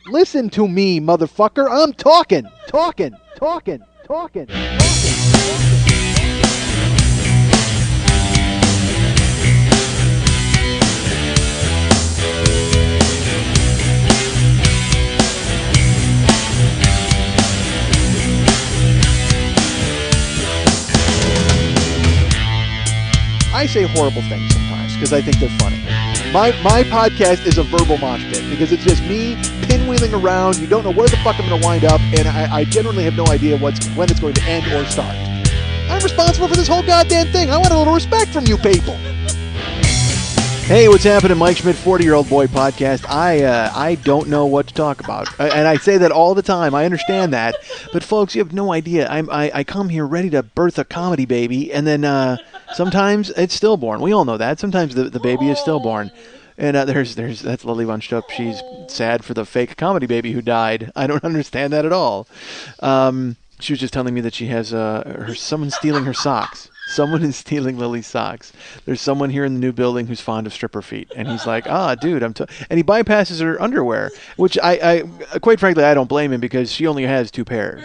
Listen to me, motherfucker. I'm talking. I say horrible things sometimes because I think they're funny. My podcast is a verbal mosh pit because it's just me pinwheeling around. You don't know where the fuck I'm going to wind up, and I generally have no idea when it's going to end or start. I'm responsible for this whole goddamn thing. I want a little respect from you people. Hey, what's happening? Mike Schmidt, 40-Year-Old Boy Podcast. I don't know what to talk about, and I say that all the time. I understand that, but folks, you have no idea. I come here ready to birth a comedy baby, and then sometimes it's stillborn. We all know that. Sometimes the baby is stillborn. And that's Lily Von Stupp. She's sad for the fake comedy baby who died. I don't understand that at all. She was just telling me that she has someone stealing her socks. Someone is stealing Lily's socks. There's someone here in the new building who's fond of stripper feet, and he's like, dude, and he bypasses her underwear, which I quite frankly I don't blame him because she only has 2 pairs.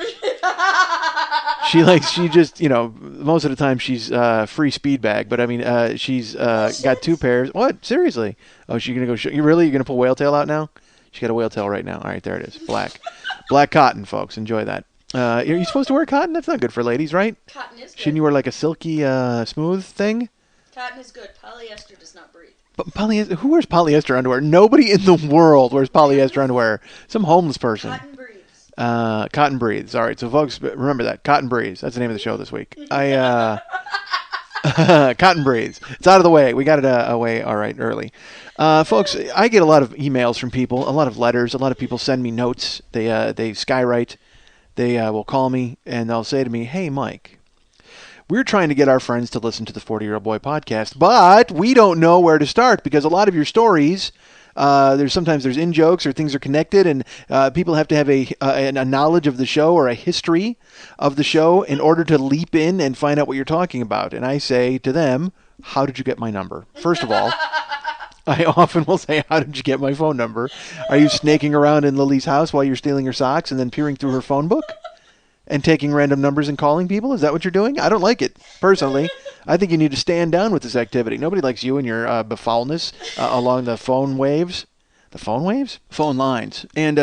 She just, most of the time she's free speed bag, but I mean, she's got 2 pairs. What? Seriously? Oh, she's going to go, you're going to pull whale tail out now? She got a whale tail right now. All right, there it is. Black cotton, folks. Enjoy that. Are you supposed to wear cotton? That's not good for ladies, right? Cotton is good. Shouldn't you wear like a silky, smooth thing? Cotton is good. Polyester does not breathe. But who wears polyester underwear? Nobody in the world wears polyester underwear. Some homeless person. Cotton breathes. Cotton breathes. All right, so folks, remember that. Cotton breathes. That's the name of the show this week. Cotton breathes. It's out of the way. We got it away all right early. Folks, I get a lot of emails from people, a lot of letters. A lot of people send me notes. They skywrite. They will call me and they'll say to me, "Hey, Mike, we're trying to get our friends to listen to the 40-Year-Old Boy Podcast, but we don't know where to start because a lot of your stories, sometimes there's in-jokes or things are connected, and people have to have a knowledge of the show or a history of the show in order to leap in and find out what you're talking about." And I say to them, "How did you get my number?" First of all, I often will say, "How did you get my phone number? Are you snaking around in Lily's house while you're stealing her socks and then peering through her phone book and taking random numbers and calling people? Is that what you're doing?" I don't like it, personally. I think you need to stand down with this activity. Nobody likes you and your befoulness along the phone waves. The phone waves? Phone lines. And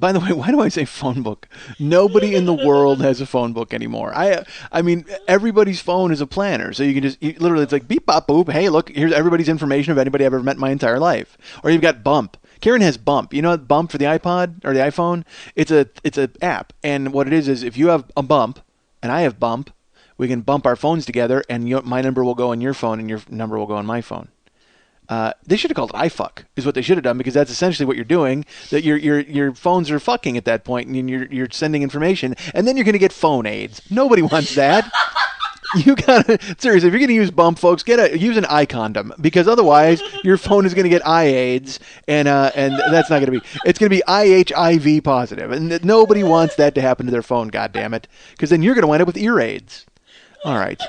by the way, why do I say phone book? Nobody in the world has a phone book anymore. I mean, everybody's phone is a planner. So you can literally, it's like beep, bop, boop. Hey, look, here's everybody's information of anybody I've ever met in my entire life. Or you've got Bump. Karen has Bump. You know Bump for the iPod or the iPhone? It's an app. And what it is if you have a Bump and I have Bump, we can bump our phones together and my number will go in your phone and your number will go in my phone. They should have called it iFuck, is what they should have done, because that's essentially what you're doing. That your phones are fucking at that point, and you're sending information, and then you're going to get phone AIDS. Nobody wants that. You gotta seriously, if you're going to use Bump, folks, use an eye condom, because otherwise your phone is going to get eye AIDS, and that's not going to be. It's going to be IHIV positive, and nobody wants that to happen to their phone. God damn it, because then you're going to wind up with ear AIDS. All right,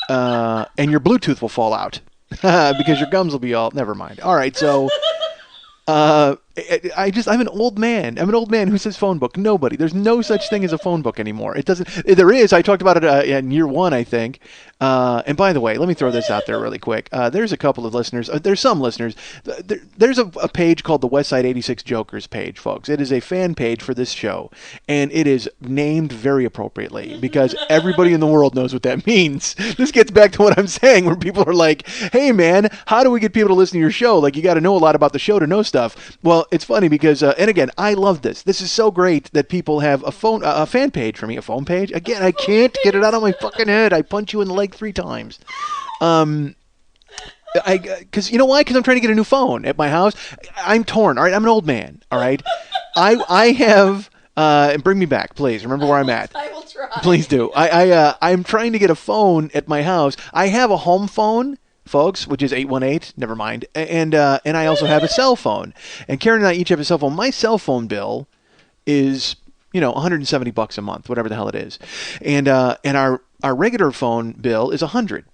and your Bluetooth will fall out. Because your gums will be all... Never mind. All right, so... I'm an old man. I'm an old man who says phone book. Nobody. There's no such thing as a phone book anymore. It doesn't... There is. I talked about it in year 1, I think. And by the way, let me throw this out there really quick. There's a couple of listeners. There's some listeners. There's a page called the Westside 86 Jokers page, folks. It is a fan page for this show. And it is named very appropriately because everybody in the world knows what that means. This gets back to what I'm saying, where people are like, "Hey, man, how do we get people to listen to your show? Like, you got to know a lot about the show to know stuff." Well, it's funny because, and again, I love this. This is so great that people have a fan page for me. A phone page? Again, I can't get it out of my fucking head. I punch you in the leg 3 times. Because you know why? Because I'm trying to get a new phone at my house. I'm torn. All right, I'm an old man. All right, I have. And bring me back, please. Remember where I'm at. I will try. Please do. I'm trying to get a phone at my house. I have a home phone, folks, which is 818. Never mind. And I also have a cell phone. And Karen and I each have a cell phone. My cell phone bill is, $170 a month, whatever the hell it is. And our regular phone bill is $100.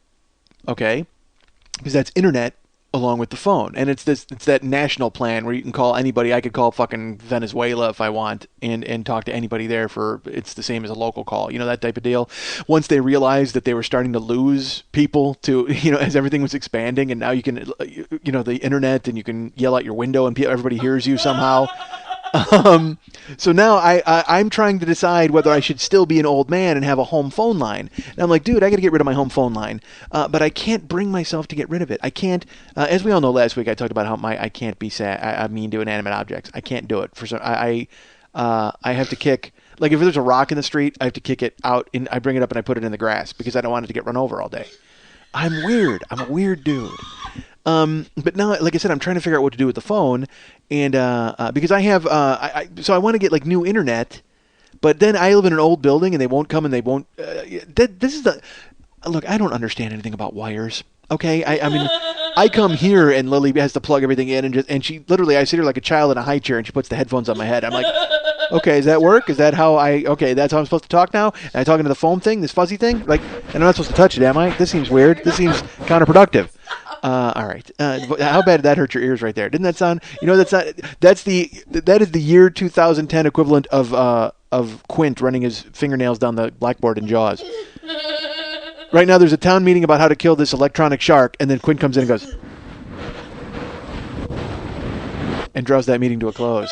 Okay, because that's internet along with the phone. And it's that national plan where you can call anybody. I could call fucking Venezuela if I want and talk to anybody there for it's the same as a local call. You know, that type of deal. Once they realized that they were starting to lose people to, as everything was expanding, and now you can, the internet, and you can yell out your window and everybody hears you somehow. So now I'm trying to decide whether I should still be an old man and have a home phone line. And I'm like, dude, I got to get rid of my home phone line. But I can't bring myself to get rid of it. I can't, as we all know, last week I talked about how I can't be sad. I mean to inanimate objects. I can't do it. I have to kick, like if there's a rock in the street, I have to kick it out and I bring it up and I put it in the grass because I don't want it to get run over all day. I'm weird. I'm a weird dude. But now, like I said, I'm trying to figure out what to do with the phone, and because I have, so I want to get like new internet, but then I live in an old building, and they won't come, and they won't. This is look. I don't understand anything about wires. Okay, I mean, I come here, and Lily has to plug everything in, and she literally, I sit here like a child in a high chair, and she puts the headphones on my head. I'm like, okay, does that work? Is that how okay, that's how I'm supposed to talk now? Am I talking to the phone thing, this fuzzy thing? Like, and I'm not supposed to touch it, am I? This seems weird. This seems counterproductive. All right. How bad did that hurt your ears right there? Didn't that sound? That is the year 2010 equivalent of Quint running his fingernails down the blackboard in Jaws. Right now, there's a town meeting about how to kill this electronic shark, and then Quint comes in and goes and draws that meeting to a close.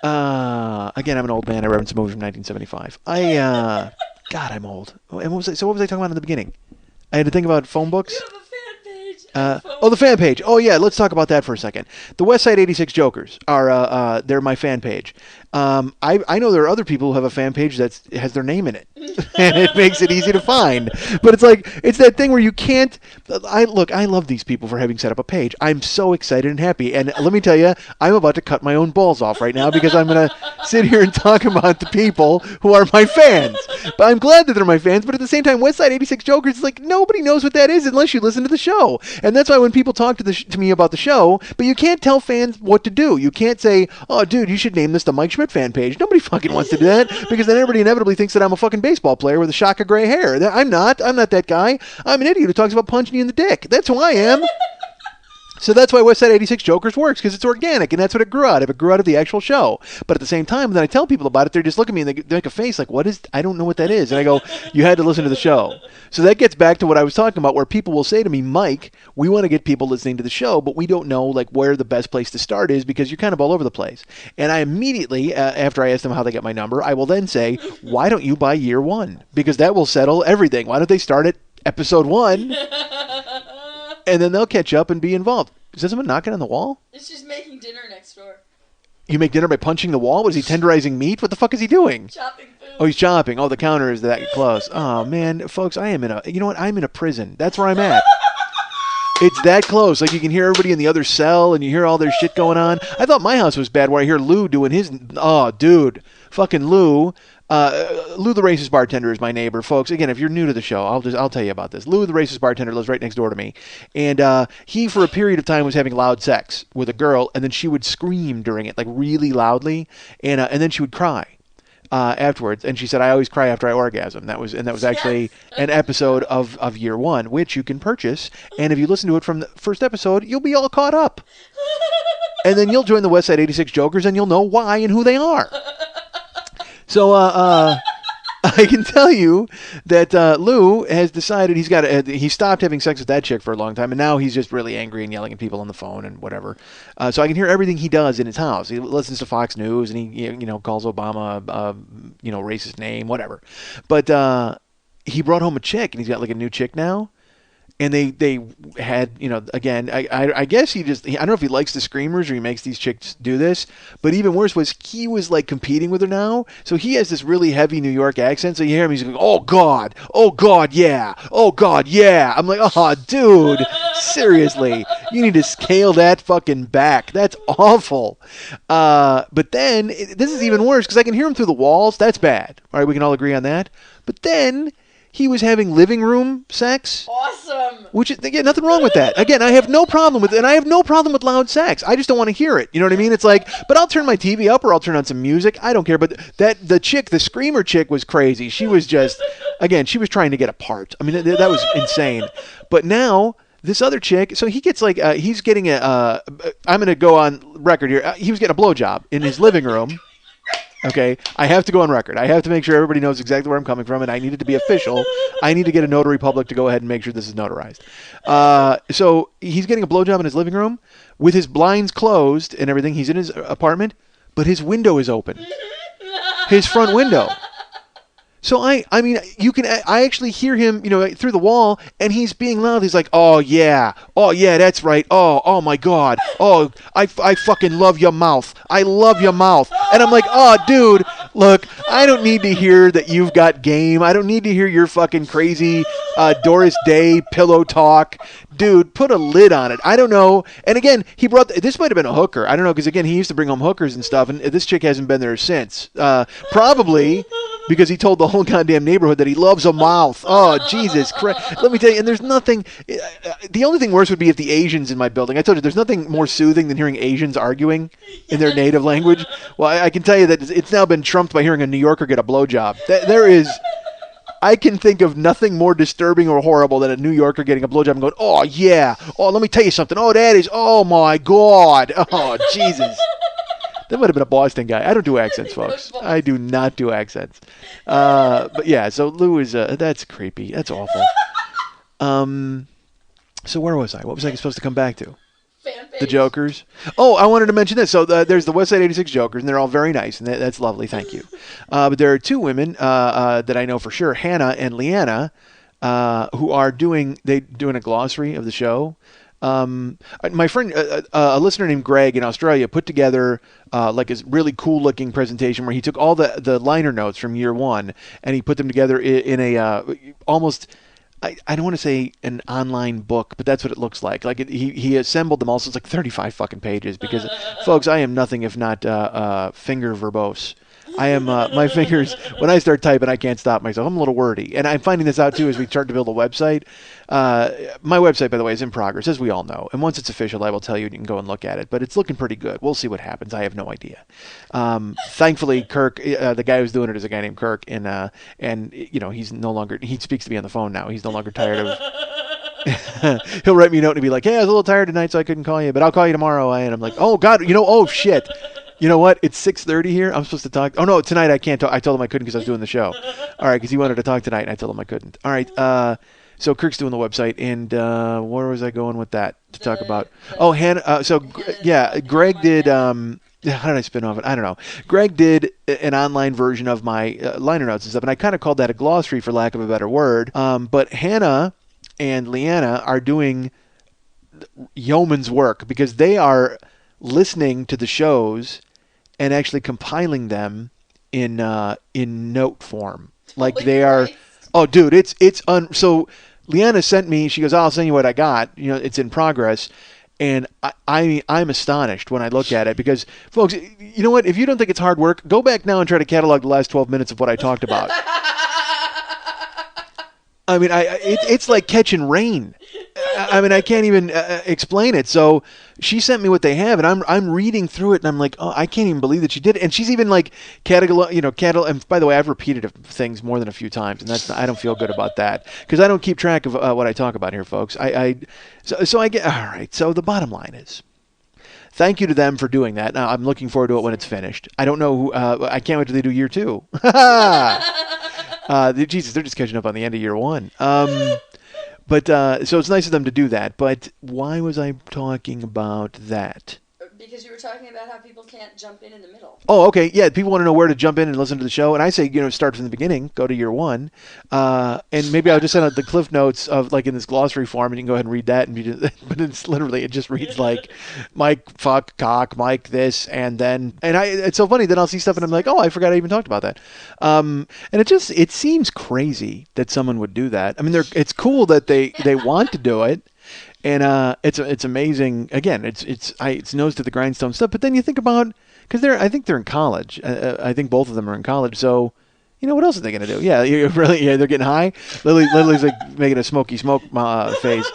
Again, I'm an old man. I referenced a movie from 1975. God, I'm old. And what was I talking about in the beginning? I had to think about phone books. You have a fan page. The fan page. Oh yeah, let's talk about that for a second. The West Side 86 Jokers are they're my fan page. I know there are other people who have a fan page that has their name in it, and it makes it easy to find. But it's that thing where you can't. I love these people for having set up a page. I'm so excited and happy, and let me tell you, I'm about to cut my own balls off right now because I'm gonna sit here and talk about the people who are my fans. But I'm glad that they're my fans. But at the same time, West Side 86 Jokers is like nobody knows what that is unless you listen to the show, and that's why when people talk to me about the show, but you can't tell fans what to do. You can't say, "Oh, dude, you should name this the Mike Schmidt fan page." Nobody fucking wants to do that because then everybody inevitably thinks that I'm a fucking baseball player with a shock of gray hair. I'm not. I'm not that guy. I'm an idiot who talks about punching you in the dick. That's who I am. So that's why West Side 86 Jokers works, because it's organic, and that's what it grew out of. It grew out of the actual show. But at the same time, when I tell people about it, they just look at me and they make a face like, I don't know what that is. And I go, you had to listen to the show. So that gets back to what I was talking about, where people will say to me, Mike, we want to get people listening to the show, but we don't know like where the best place to start is because you're kind of all over the place. And I immediately, after I ask them how they get my number, I will then say, why don't you buy year one? Because that will settle everything. Why don't they start at episode 1? And then they'll catch up and be involved. Is that someone knocking on the wall? It's just making dinner next door. You make dinner by punching the wall? What is he, tenderizing meat? What the fuck is he doing? Chopping food. Oh, he's chopping. Oh, the counter is that close. Oh, man. Folks, I'm in a prison. That's where I'm at. It's that close. Like, you can hear everybody in the other cell, and you hear all their shit going on. I thought my house was bad where I hear Lou doing his... Oh, dude. Fucking Lou. Lou the racist bartender is my neighbor, folks. Again, if you're new to the show, I'll tell you about this. Lou the racist bartender lives right next door to me, and he for a period of time was having loud sex with a girl, and then she would scream during it, like really loudly, and then she would cry afterwards. And she said, "I always cry after I orgasm." That was actually an episode of year 1, which you can purchase, and if you listen to it from the first episode, you'll be all caught up, and then you'll join the West Side 86 Jokers, and you'll know why and who they are. So I can tell you that Lou has decided he stopped having sex with that chick for a long time, and now he's just really angry and yelling at people on the phone and whatever. So I can hear everything he does in his house. He listens to Fox News and he calls Obama racist name, whatever. But he brought home a chick, and he's got like a new chick now. And they had, again, I guess I don't know if he likes the screamers or he makes these chicks do this, but even worse was he was like competing with her now. So he has this really heavy New York accent. So you hear him, he's going, oh God, yeah, oh God, yeah. I'm like, oh, dude, seriously, you need to scale that fucking back. That's awful. But then, this is even worse because I can hear him through the walls. That's bad. All right, we can all agree on that. But then... he was having living room sex. Awesome. Which is, again, nothing wrong with that. Again, I have no problem with it, and I have no problem with loud sex. I just don't want to hear it. You know what I mean? It's like, but I'll turn my TV up or I'll turn on some music. I don't care. But the screamer chick was crazy. She was just, again, she was trying to get a part. I mean, that was insane. But now, this other chick, so he gets like he's getting I'm gonna go on record here. He was getting a blowjob in his living room. Okay, I have to go on record. I have to make sure everybody knows exactly where I'm coming from, and I need it to be official. I need to get a notary public to go ahead and make sure this is notarized. So he's getting a blowjob in his living room with his blinds closed and everything. He's in his apartment, but his window is open. His front window. So I mean, I actually hear him, through the wall, and he's being loud. He's like, oh yeah, that's right. Oh my God. Oh, I fucking love your mouth. I love your mouth. And I'm like, oh, dude, look, I don't need to hear that you've got game. I don't need to hear your fucking crazy Doris Day pillow talk. Dude, put a lid on it. I don't know. And again, he brought, this might have been a hooker. I don't know, because again, he used to bring home hookers and stuff, and this chick hasn't been there since. Probably because he told the whole goddamn neighborhood that he loves a mouth. Oh, Jesus Christ. Let me tell you, and there's nothing, the only thing worse would be if the Asians in my building, I told you, there's nothing more soothing than hearing Asians arguing in their native language. Well, I can tell you that it's now been trumped by hearing a New Yorker get a blowjob. There is, I can think of nothing more disturbing or horrible than a New Yorker getting a blowjob and going, oh, yeah. Oh, let me tell you something. Oh, that is, oh, my God. Oh, Jesus. That might have been a Boston guy. I don't do accents, folks. I do not do accents. But yeah, so Lou is, that's creepy. That's awful. So where was I? What was I supposed to come back to? The Jokers. Oh, I wanted to mention this. So there's the West Side 86 Jokers, and they're all very nice, and that's lovely. Thank you. But there are two women that I know for sure, Hannah and Leanna, who are doing a glossary of the show. My friend, a listener named Greg in Australia, put together like a really cool looking presentation where he took all the liner notes from year one and he put them together in a almost, I don't want to say an online book, but that's what it looks like. Like he assembled them all, so it's like 35 fucking pages because, folks, I am nothing if not finger verbose. I am, my fingers, when I start typing, I can't stop myself. I'm a little wordy. And I'm finding this out, too, as we start to build a website. My website, by the way, is in progress, as we all know. And once it's official, I will tell you, you can go and look at it. But it's looking pretty good. We'll see what happens. I have no idea. Thankfully, Kirk, the guy who's doing it is a guy named Kirk. And he's no longer, he speaks to me on the phone now. He's no longer tired of... He'll write me a note and be like, hey, I was a little tired tonight, so I couldn't call you. But I'll call you tomorrow. And I'm like, oh, God, oh, shit. You know what? It's 6:30 here. I'm supposed to talk. Oh, no, tonight I can't talk. I told him I couldn't because I was doing the show. All right, because he wanted to talk tonight, and I told him I couldn't. All right, so Kirk's doing the website, and where was I going with that to talk about? Oh, Hannah. Greg did, how did I spin off it? I don't know. Greg did an online version of my liner notes and stuff, and I kind of called that a glossary for lack of a better word. But Hannah and Leanna are doing yeoman's work because they are listening to the shows and actually compiling them in note form. Like they are, oh dude, so Leanna sent me, she goes, I'll send you what I got. It's in progress. And I'm astonished when I look at it because, folks, you know what? If you don't think it's hard work, go back now and try to catalog the last 12 minutes of what I talked about. I mean, it's like catching rain. I mean, I can't even explain it. So she sent me what they have, and I'm reading through it, and I'm like, oh, I can't even believe that she did it. And she's even like And by the way, I've repeated things more than a few times, and I don't feel good about that because I don't keep track of what I talk about here, folks. So I get all right. So the bottom line is, thank you to them for doing that. Now I'm looking forward to it when it's finished. I don't know who. I can't wait till they do year 2. Jesus, they're just catching up on the end of year 1. But so it's nice of them to do that. But why was I talking about that? Because you were talking about how people can't jump in the middle. Oh, okay. Yeah, people want to know where to jump in and listen to the show. And I say, start from the beginning. Go to year 1. And maybe I'll just send out the cliff notes of, like, in this glossary form, and you can go ahead and read that. But it's literally, it just reads like, Mike, fuck, cock, Mike, this, and then... And it's so funny, then I'll see stuff, and I'm like, oh, I forgot I even talked about that. And it seems crazy that someone would do that. I mean, it's cool that they want to do it. And it's amazing. Again, it's nose to the grindstone stuff. But then you think about, because I think they're in college. I think both of them are in college. So, what else are they going to do? Yeah, they're getting high. Lily's like making a smoky smoke face.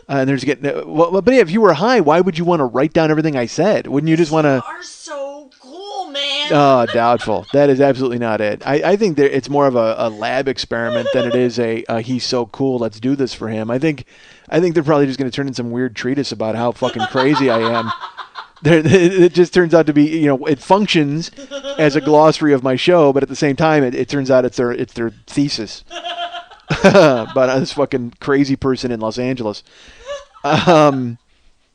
And they're just getting. But yeah, if you were high, why would you want to write down everything I said? Wouldn't you just want to? You are so cool, man. Oh, doubtful. That is absolutely not it. I think it's more of a lab experiment than it is a he's so cool, let's do this for him. I think they're probably just going to turn in some weird treatise about how fucking crazy I am. It just turns out to be, it functions as a glossary of my show, but at the same time, it turns out it's their thesis about this fucking crazy person in Los Angeles.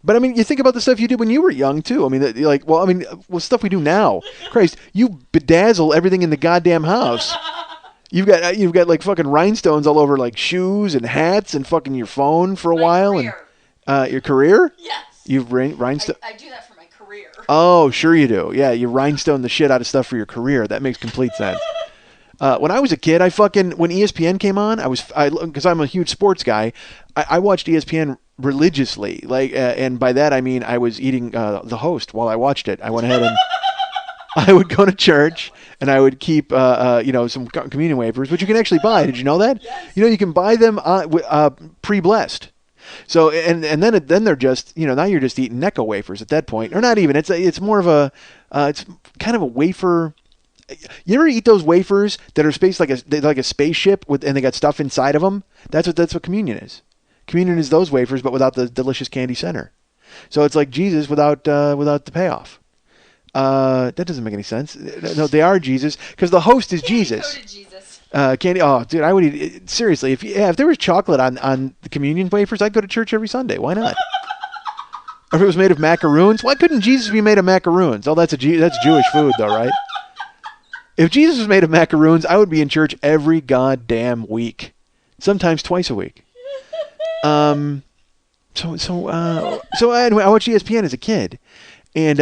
But I mean, you think about the stuff you did when you were young too. I mean, stuff we do now. Christ, you bedazzle everything in the goddamn house. You've got like fucking rhinestones all over like shoes and hats and fucking your phone for a while career. And your career. Yes. You've rhinestone. I do that for my career. Oh, sure you do. Yeah, you rhinestone the shit out of stuff for your career. That makes complete sense. When I was a kid, when ESPN came on, because I'm a huge sports guy, I watched ESPN religiously. And by that I mean I was eating the host while I watched it. I went ahead and I would go to church and I would keep some communion wafers, which you can actually buy. Did you know that? Yes. You can buy them pre-blessed. So and then they're just now you're just eating Necco wafers at that point, or not even. It's more of it's kind of a wafer. You ever eat those wafers that are spaced like a spaceship and they got stuff inside of them? That's what communion is. Communion is those wafers, but without the delicious candy center. So it's like Jesus without the payoff. That doesn't make any sense. No, they are Jesus because the host is Jesus. Jesus. Candy. Oh, dude, I would eat seriously. If there was chocolate on the communion wafers, I'd go to church every Sunday. Why not? Or if it was made of macaroons, why couldn't Jesus be made of macaroons? Oh, that's Jewish food, though, right? If Jesus was made of macaroons, I would be in church every goddamn week, sometimes twice a week. So anyway, I watched ESPN as a kid, and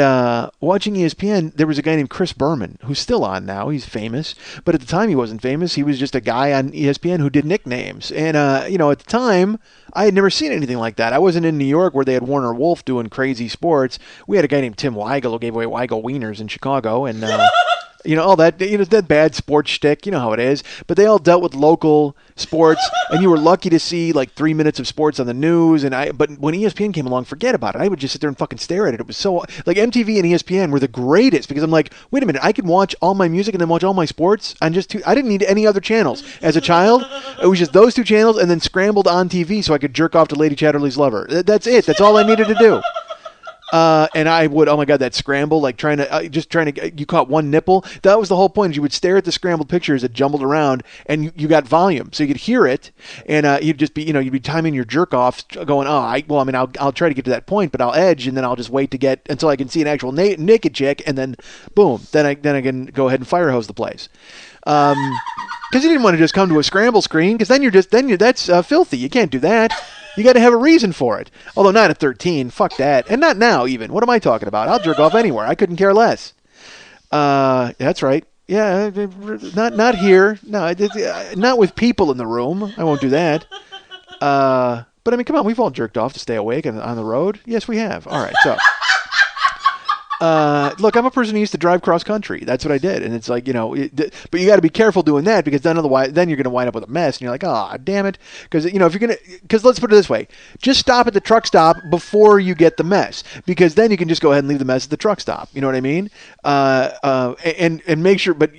watching ESPN, there was a guy named Chris Berman who's still on now. He's famous, but at the time he wasn't famous. He was just a guy on ESPN who did nicknames, and at the time I had never seen anything like that. I wasn't in New York where they had Warner Wolf doing crazy sports. We had a guy named Tim Weigel who gave away Weigel Wieners in Chicago, and. All that, that bad sports shtick, you know how it is. But they all dealt with local sports, and you were lucky to see like 3 minutes of sports on the news. But when ESPN came along, forget about it. I would just sit there and fucking stare at it. It was so like MTV and ESPN were the greatest because I'm like, wait a minute, I could watch all my music and then watch all my sports on just I didn't need any other channels. As a child, it was just those two channels, and then scrambled on TV so I could jerk off to Lady Chatterley's Lover. That's it. That's all I needed to do. And I would, oh my God, that scramble, like you caught one nipple. That was the whole point. Is you would stare at the scrambled pictures that jumbled around, and you got volume, so you could hear it, and you'd just be, you'd be timing your jerk off, going, I'll try to get to that point, but I'll edge, and then I'll just wait to get until I can see an actual naked chick, and then boom, then I can go ahead and fire hose the place. Because you didn't want to just come to a scramble screen, because that's filthy. You can't do that. You got to have a reason for it. Although not at 13. Fuck that. And not now, even. What am I talking about? I'll jerk off anywhere. I couldn't care less. That's right. Yeah, not here. No, not with people in the room. I won't do that. But I mean, come on. We've all jerked off to stay awake on the road. Yes, we have. All right. So. Look, I'm a person who used to drive cross country. That's what I did, and it's like but you got to be careful doing that because then otherwise, then you're going to wind up with a mess, and you're like, oh, damn it, because because let's put it this way, just stop at the truck stop before you get the mess, because then you can just go ahead and leave the mess at the truck stop. You know what I mean? And make sure, but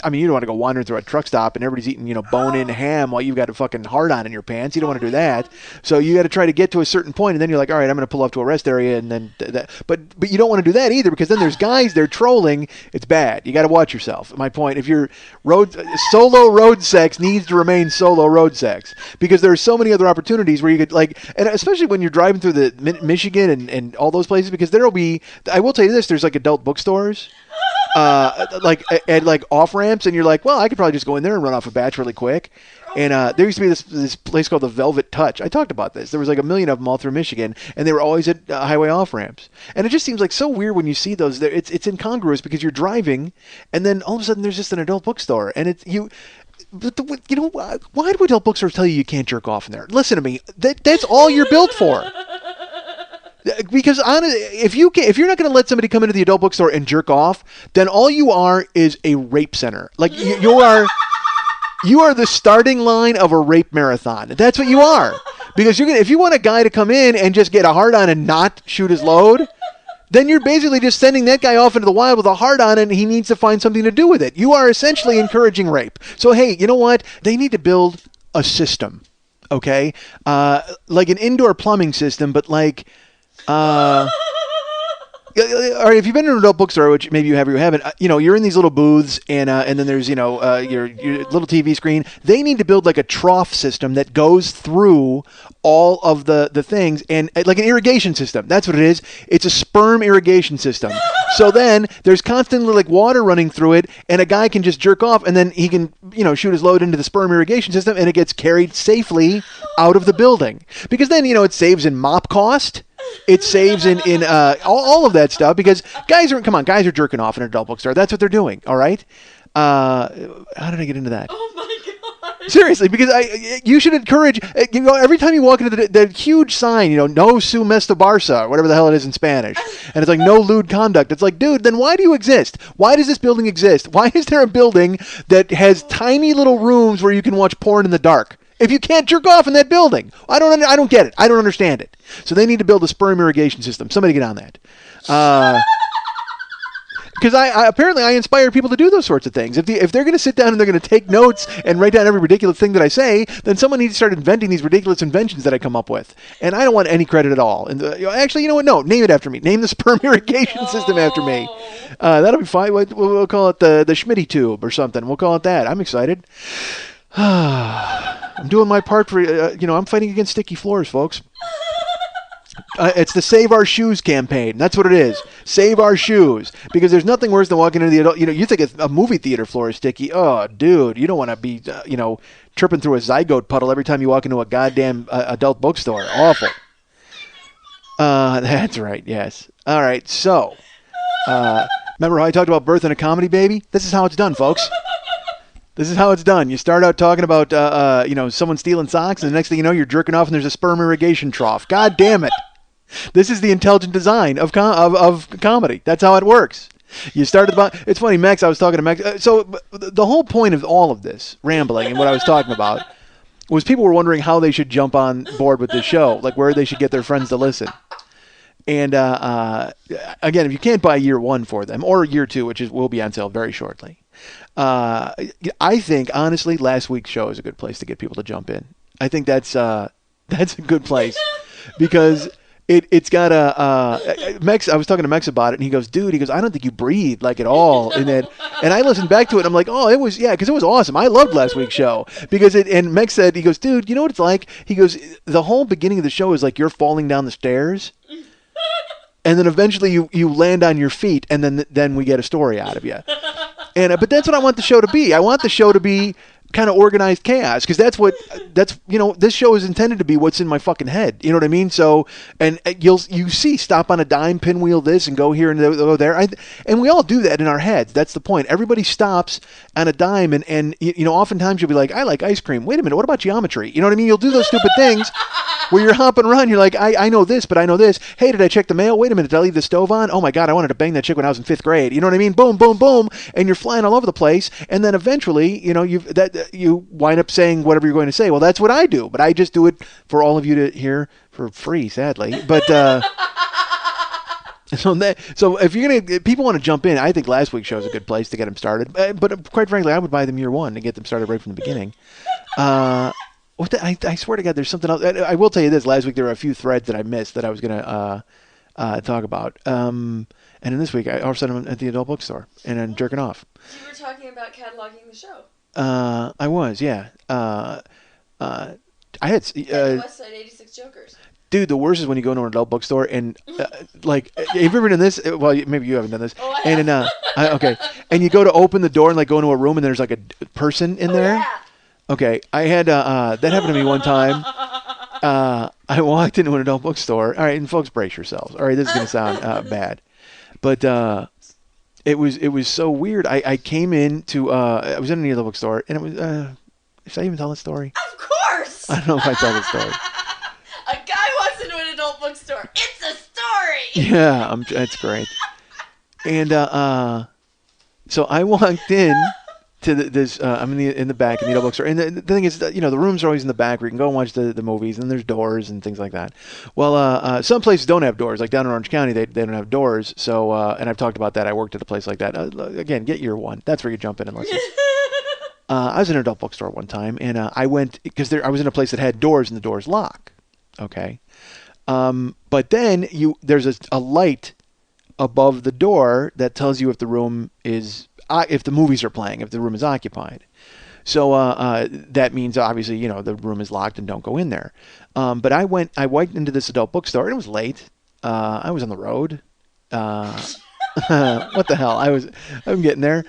I mean, you don't want to go wandering through a truck stop and everybody's eating, bone-in ham while you've got a fucking hard-on in your pants. You don't want to do that. So you got to try to get to a certain point, and then you're like, all right, I'm going to pull off to a rest area, and then that. But you don't want to do that either because then there's guys there trolling. It's bad. You got to watch yourself. My point: if your solo road sex needs to remain solo road sex, because there are so many other opportunities where you could and especially when you're driving through the Michigan and all those places, because there'll be. I will tell you this: there's like adult bookstores. Like off ramps, and you're like, well, I could probably just go in there and run off a batch really quick. And there used to be this place called the Velvet Touch. I talked about this. There was like a million of them all through Michigan, and they were always at highway off ramps. And it just seems like so weird when you see those. There, it's incongruous because you're driving, and then all of a sudden there's just an adult bookstore, and it's you. But why do adult bookstores tell you can't jerk off in there? Listen to me. That's all you're built for. Because if you're not going to let somebody come into the adult bookstore and jerk off, then all you are is a rape center. Like you are the starting line of a rape marathon. That's what you are. Because if you want a guy to come in and just get a hard on and not shoot his load, then you're basically just sending that guy off into the wild with a heart on it, and he needs to find something to do with it. You are essentially encouraging rape. So, hey, you know what? They need to build a system, okay? Like an indoor plumbing system, but like... all right, if you've been to an adult bookstore, which maybe you have or you haven't, you're in these little booths, and then there's, your little TV screen. They need to build like a trough system that goes through all of the things, and like an irrigation system. That's what it is. It's a sperm irrigation system. So then there's constantly like water running through it, and a guy can just jerk off, and then he can, shoot his load into the sperm irrigation system, and it gets carried safely out of the building. Because then, it saves in mop cost. It saves in all of that stuff, because guys are jerking off in an adult bookstore. That's what they're doing. All right. How did I get into that? Oh my god. Seriously, because you should encourage. Every time you walk into the huge sign, no su mesta barça, or whatever the hell it is in Spanish, and it's like no lewd conduct. It's like, dude, then why do you exist? Why does this building exist? Why is there a building that has tiny little rooms where you can watch porn in the dark? If you can't jerk off in that building, I don't get it. I don't understand it. So they need to build a sperm irrigation system. Somebody get on that. Because apparently I inspire people to do those sorts of things. If they're going to sit down and they're going to take notes and write down every ridiculous thing that I say, then someone needs to start inventing these ridiculous inventions that I come up with. And I don't want any credit at all. And actually, you know what? No, name it after me. Name the sperm irrigation system after me. That'll be fine. We'll call it the Schmidt tube or something. We'll call it that. I'm excited. I'm doing my part for, I'm fighting against sticky floors, folks. It's the Save Our Shoes campaign. That's what it is. Save our shoes. Because there's nothing worse than walking into the adult, you think a movie theater floor is sticky. Oh, dude, you don't want to be, tripping through a zygote puddle every time you walk into a goddamn adult bookstore. Awful. That's right, yes. All right, so, remember how I talked about birth in a comedy, baby? This is how it's done, folks. This is how it's done. You start out talking about, someone stealing socks, and the next thing you know, you're jerking off and there's a sperm irrigation trough. God damn it. This is the intelligent design of comedy. That's how it works. You started about... It's funny, Max, I was talking to Max. So the whole point of all of this rambling and what I was talking about was people were wondering how they should jump on board with this show, like where they should get their friends to listen. And again, if you can't buy year one for them, or year two, which will be on sale very shortly, I think, honestly, last week's show is a good place to get people to jump in. I think that's a good place because it's got Mex. I was talking to Mex about it, and he goes, "Dude," I don't think you breathe like at all in that. And I listened back to it, and I'm like, "Oh, it was because it was awesome. I loved last week's show because it." And Mex said, "He goes, dude, you know what it's like?" He goes, "The whole beginning of the show is like you're falling down the stairs." And then eventually you land on your feet, and then we get a story out of you. And but that's what I want the show to be. I want the show to be kind of organized chaos because that's this show is intended to be what's in my fucking head. You know what I mean? So and you see stop on a dime, pinwheel this, and go here and go there. And we all do that in our heads. That's the point. Everybody stops on a dime, and oftentimes you'll be like, I like ice cream. Wait a minute, what about geometry? You know what I mean? You'll do those stupid things. Where you're hopping around, you're like, I know this, but I know this. Hey, did I check the mail? Wait a minute, did I leave the stove on? Oh my God, I wanted to bang that chick when I was in 5th grade. You know what I mean? Boom, boom, boom, and you're flying all over the place. And then eventually, you wind up saying whatever you're going to say. Well, that's what I do, but I just do it for all of you to hear for free, sadly. But so if people want to jump in, I think last week's show is a good place to get them started. But quite frankly, I would buy them year one to get them started right from the beginning. I swear to God, there's something else. I will tell you this. Last week, there were a few threads that I missed that I was going to talk about. And then this week, all of a sudden, I'm at the adult bookstore, and I'm jerking off. You were talking about cataloging the show. I was, yeah. I had... West Side 86 Jokers. Dude, the worst is when you go into an adult bookstore and, have you ever done this? Well, maybe you haven't done this. Oh, I have. Okay. And you go to open the door and, go into a room and there's, a person in there. Yeah. Okay, I had that happened to me one time. I walked into an adult bookstore. All right, and folks, brace yourselves. All right, this is going to sound bad, but it was so weird. I came into I was in an adult bookstore, and it was. Should I even tell the story? Of course. I don't know if I tell the story. A guy walks into an adult bookstore. It's a story. Yeah, that's great. And so I walked in to this. I'm in the back in the adult bookstore, and the thing is, that, the rooms are always in the back where you can go and watch the movies, and there's doors and things like that. Well, some places don't have doors, like down in Orange County, they don't have doors. So, and I've talked about that. I worked at a place like that. Again, get year one. That's where you jump in and listen. I was in an adult bookstore one time, and I went because I was in a place that had doors, and the doors lock. Okay, but then there's a light above the door that tells you if the room is if the movies are playing, if the room is occupied. So that means obviously the room is locked and don't go in there. But I went into this adult bookstore and it was late. I was on the road. What the hell? I'm getting there.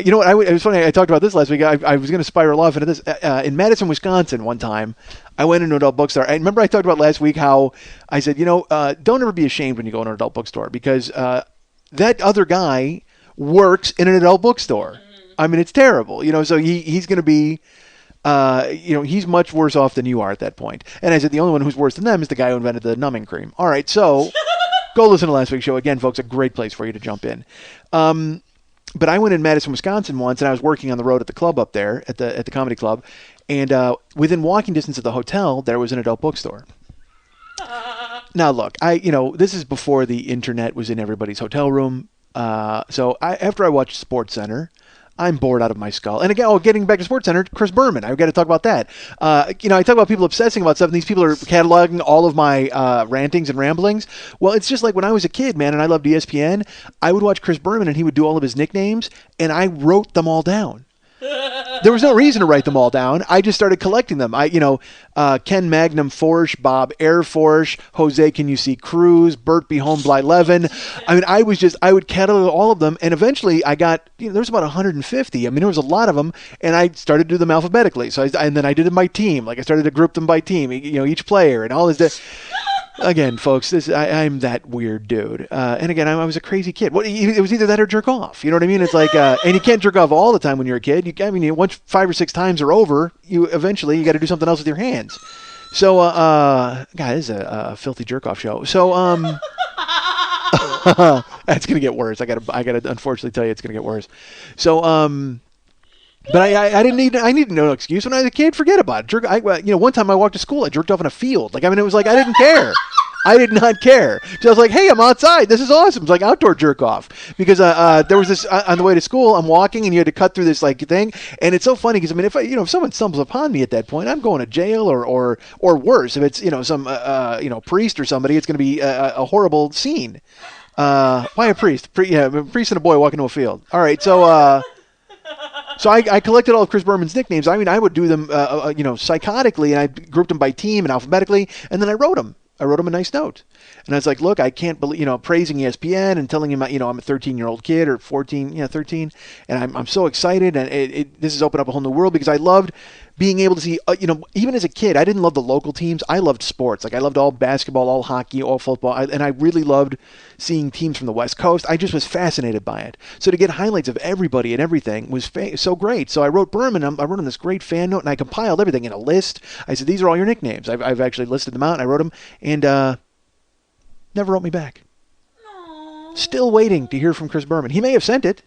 You know what? It was funny. I talked about this last week. I was going to spiral off into this. In Madison, Wisconsin, one time, I went into an adult bookstore. I remember I talked about last week how I said, don't ever be ashamed when you go into an adult bookstore because that other guy works in an adult bookstore. I mean, it's terrible. So he's going to be, he's much worse off than you are at that point. And I said, the only one who's worse than them is the guy who invented the numbing cream. All right, so go listen to last week's show. Again, folks, a great place for you to jump in. But I went in Madison, Wisconsin once, and I was working on the road at the club up there, at the comedy club. And within walking distance of the hotel, there was an adult bookstore. Now, look, this is before the internet was in everybody's hotel room. So after I watched SportsCenter, I'm bored out of my skull. And again, getting back to SportsCenter, Chris Berman, I've got to talk about that. I talk about people obsessing about stuff, and these people are cataloging all of my rantings and ramblings. Well, it's just like when I was a kid, man, and I loved ESPN, I would watch Chris Berman, and he would do all of his nicknames, and I wrote them all down. There was no reason to write them all down. I just started collecting them. Ken Magnum Forsch, Bob Air Forsch, Jose Can You See Cruz, Bert Be Home Bly Levin. I mean, I would catalog all of them, and eventually I got, there was about 150. I mean, there was a lot of them, and I started to do them alphabetically. So and then I did it by team. Like I started to group them by team, each player and all this. Again, folks, I'm that weird dude. And again, I was a crazy kid. It was either that or jerk off. You know what I mean? It's like, and you can't jerk off all the time when you're a kid. Once 5 or 6 times are over, you got to do something else with your hands. So, God, this is a filthy jerk off show. So, it's gonna get worse. I gotta unfortunately tell you, it's gonna get worse. So, but I needed no excuse when I was a kid. Forget about it. One time I walked to school, I jerked off in a field. It was like I didn't care. I did not care. So I was like, hey, I'm outside. This is awesome. It's like outdoor jerk off. Because there was this, on the way to school, I'm walking and you had to cut through this thing. And it's so funny because, if someone stumbles upon me at that point, I'm going to jail or worse. If it's, some, priest or somebody, it's going to be a horrible scene. Why a priest? A priest and a boy walking to a field. All right. So, So I collected all of Chris Berman's nicknames. I would do them, psychotically, and I grouped them by team and alphabetically, and then I wrote them. I wrote him a nice note. And I was like, look, I can't believe, praising ESPN and telling him, I'm a 13-year-old kid or 14, 13. And I'm so excited. And this has opened up a whole new world because I loved being able to see, even as a kid, I didn't love the local teams. I loved sports. I loved all basketball, all hockey, all football. And I really loved seeing teams from the West Coast. I just was fascinated by it. So to get highlights of everybody and everything was so great. So I wrote Berman, I wrote him this great fan note, and I compiled everything in a list. I said, these are all your nicknames. I've actually listed them out, and I wrote them, and never wrote me back. Aww. Still waiting to hear from Chris Berman. He may have sent it,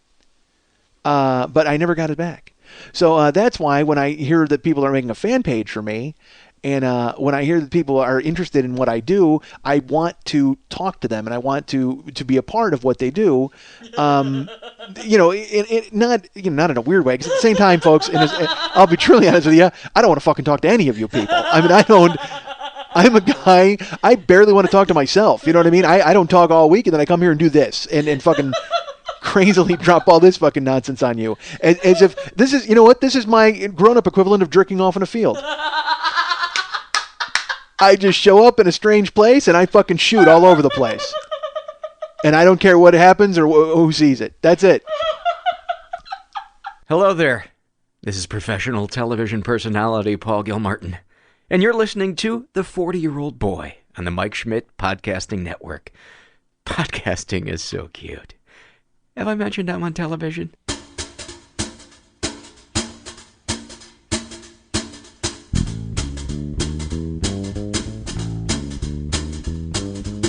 but I never got it back. So that's why when I hear that people are making a fan page for me, and when I hear that people are interested in what I do, I want to talk to them, and I want to be a part of what they do. Not in a weird way. Because at the same time, folks, I'll be truly honest with you, I don't want to fucking talk to any of you people. I'm a guy, I barely want to talk to myself. You know what I mean? I don't talk all week, and then I come here and do this, and fucking crazily drop all this fucking nonsense on you. As if this is, this is my grown-up equivalent of jerking off in a field. I just show up in a strange place, and I fucking shoot all over the place. And I don't care what happens or who sees it. That's it. Hello there. This is professional television personality Paul Gilmartin. And you're listening to The 40-Year-Old Boy on the Mike Schmidt Podcasting Network. Podcasting is so cute. Have I mentioned I'm on television?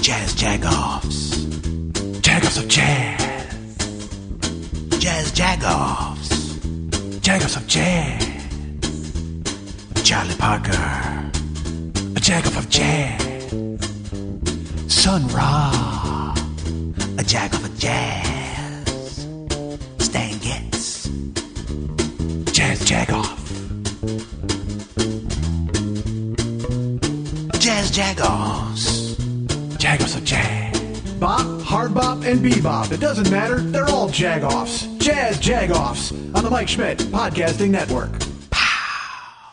Jazz Jagoffs. Jagoffs of Jazz. Jazz Jagoffs. Jaggers of Jazz. Charlie Parker. A Jagger of Jazz. Sun Ra. A Jagger of Jazz. Stan Getz. Jazz Jagoff. Jazz Jaggers. Jaggers of Jazz. Bop, hard bop, and bebop. It doesn't matter. They're all jagoffs. Jazz jagoffs on the Mike Schmidt Podcasting Network.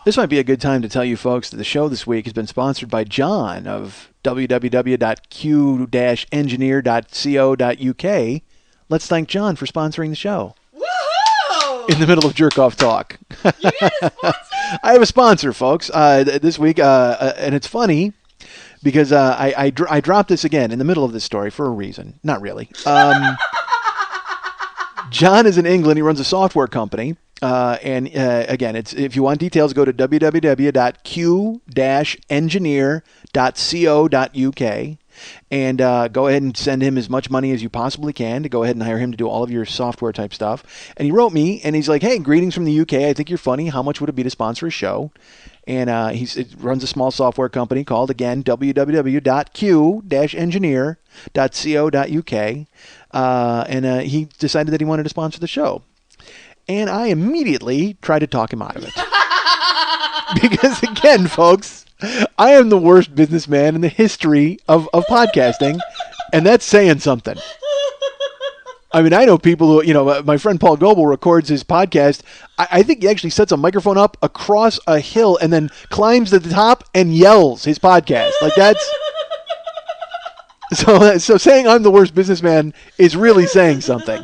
This might be a good time to tell you folks that the show this week has been sponsored by John of www.q-engineer.co.uk. Let's thank John for sponsoring the show. Woohoo! In the middle of jerk-off talk. You got a sponsor? I have a sponsor, folks, this week, and it's funny because I dropped this again in the middle of this story for a reason. Not really. John is in England. He runs a software company. And again, if you want details, go to www.q-engineer.co.uk and go ahead and send him as much money as you possibly can to go ahead and hire him to do all of your software type stuff. And he wrote me, and he's like, "Hey, greetings from the UK. I think you're funny. How much would it be to sponsor a show?" And he runs a small software company called, again, www.q-engineer.co.uk. And he decided that he wanted to sponsor the show. And I immediately tried to talk him out of it. Because, again, folks, I am the worst businessman in the history of podcasting, and that's saying something. I mean, I know people who, my friend Paul Goebel records his podcast. I think he actually sets a microphone up across a hill and then climbs to the top and yells his podcast. Like, that's... So saying I'm the worst businessman is really saying something.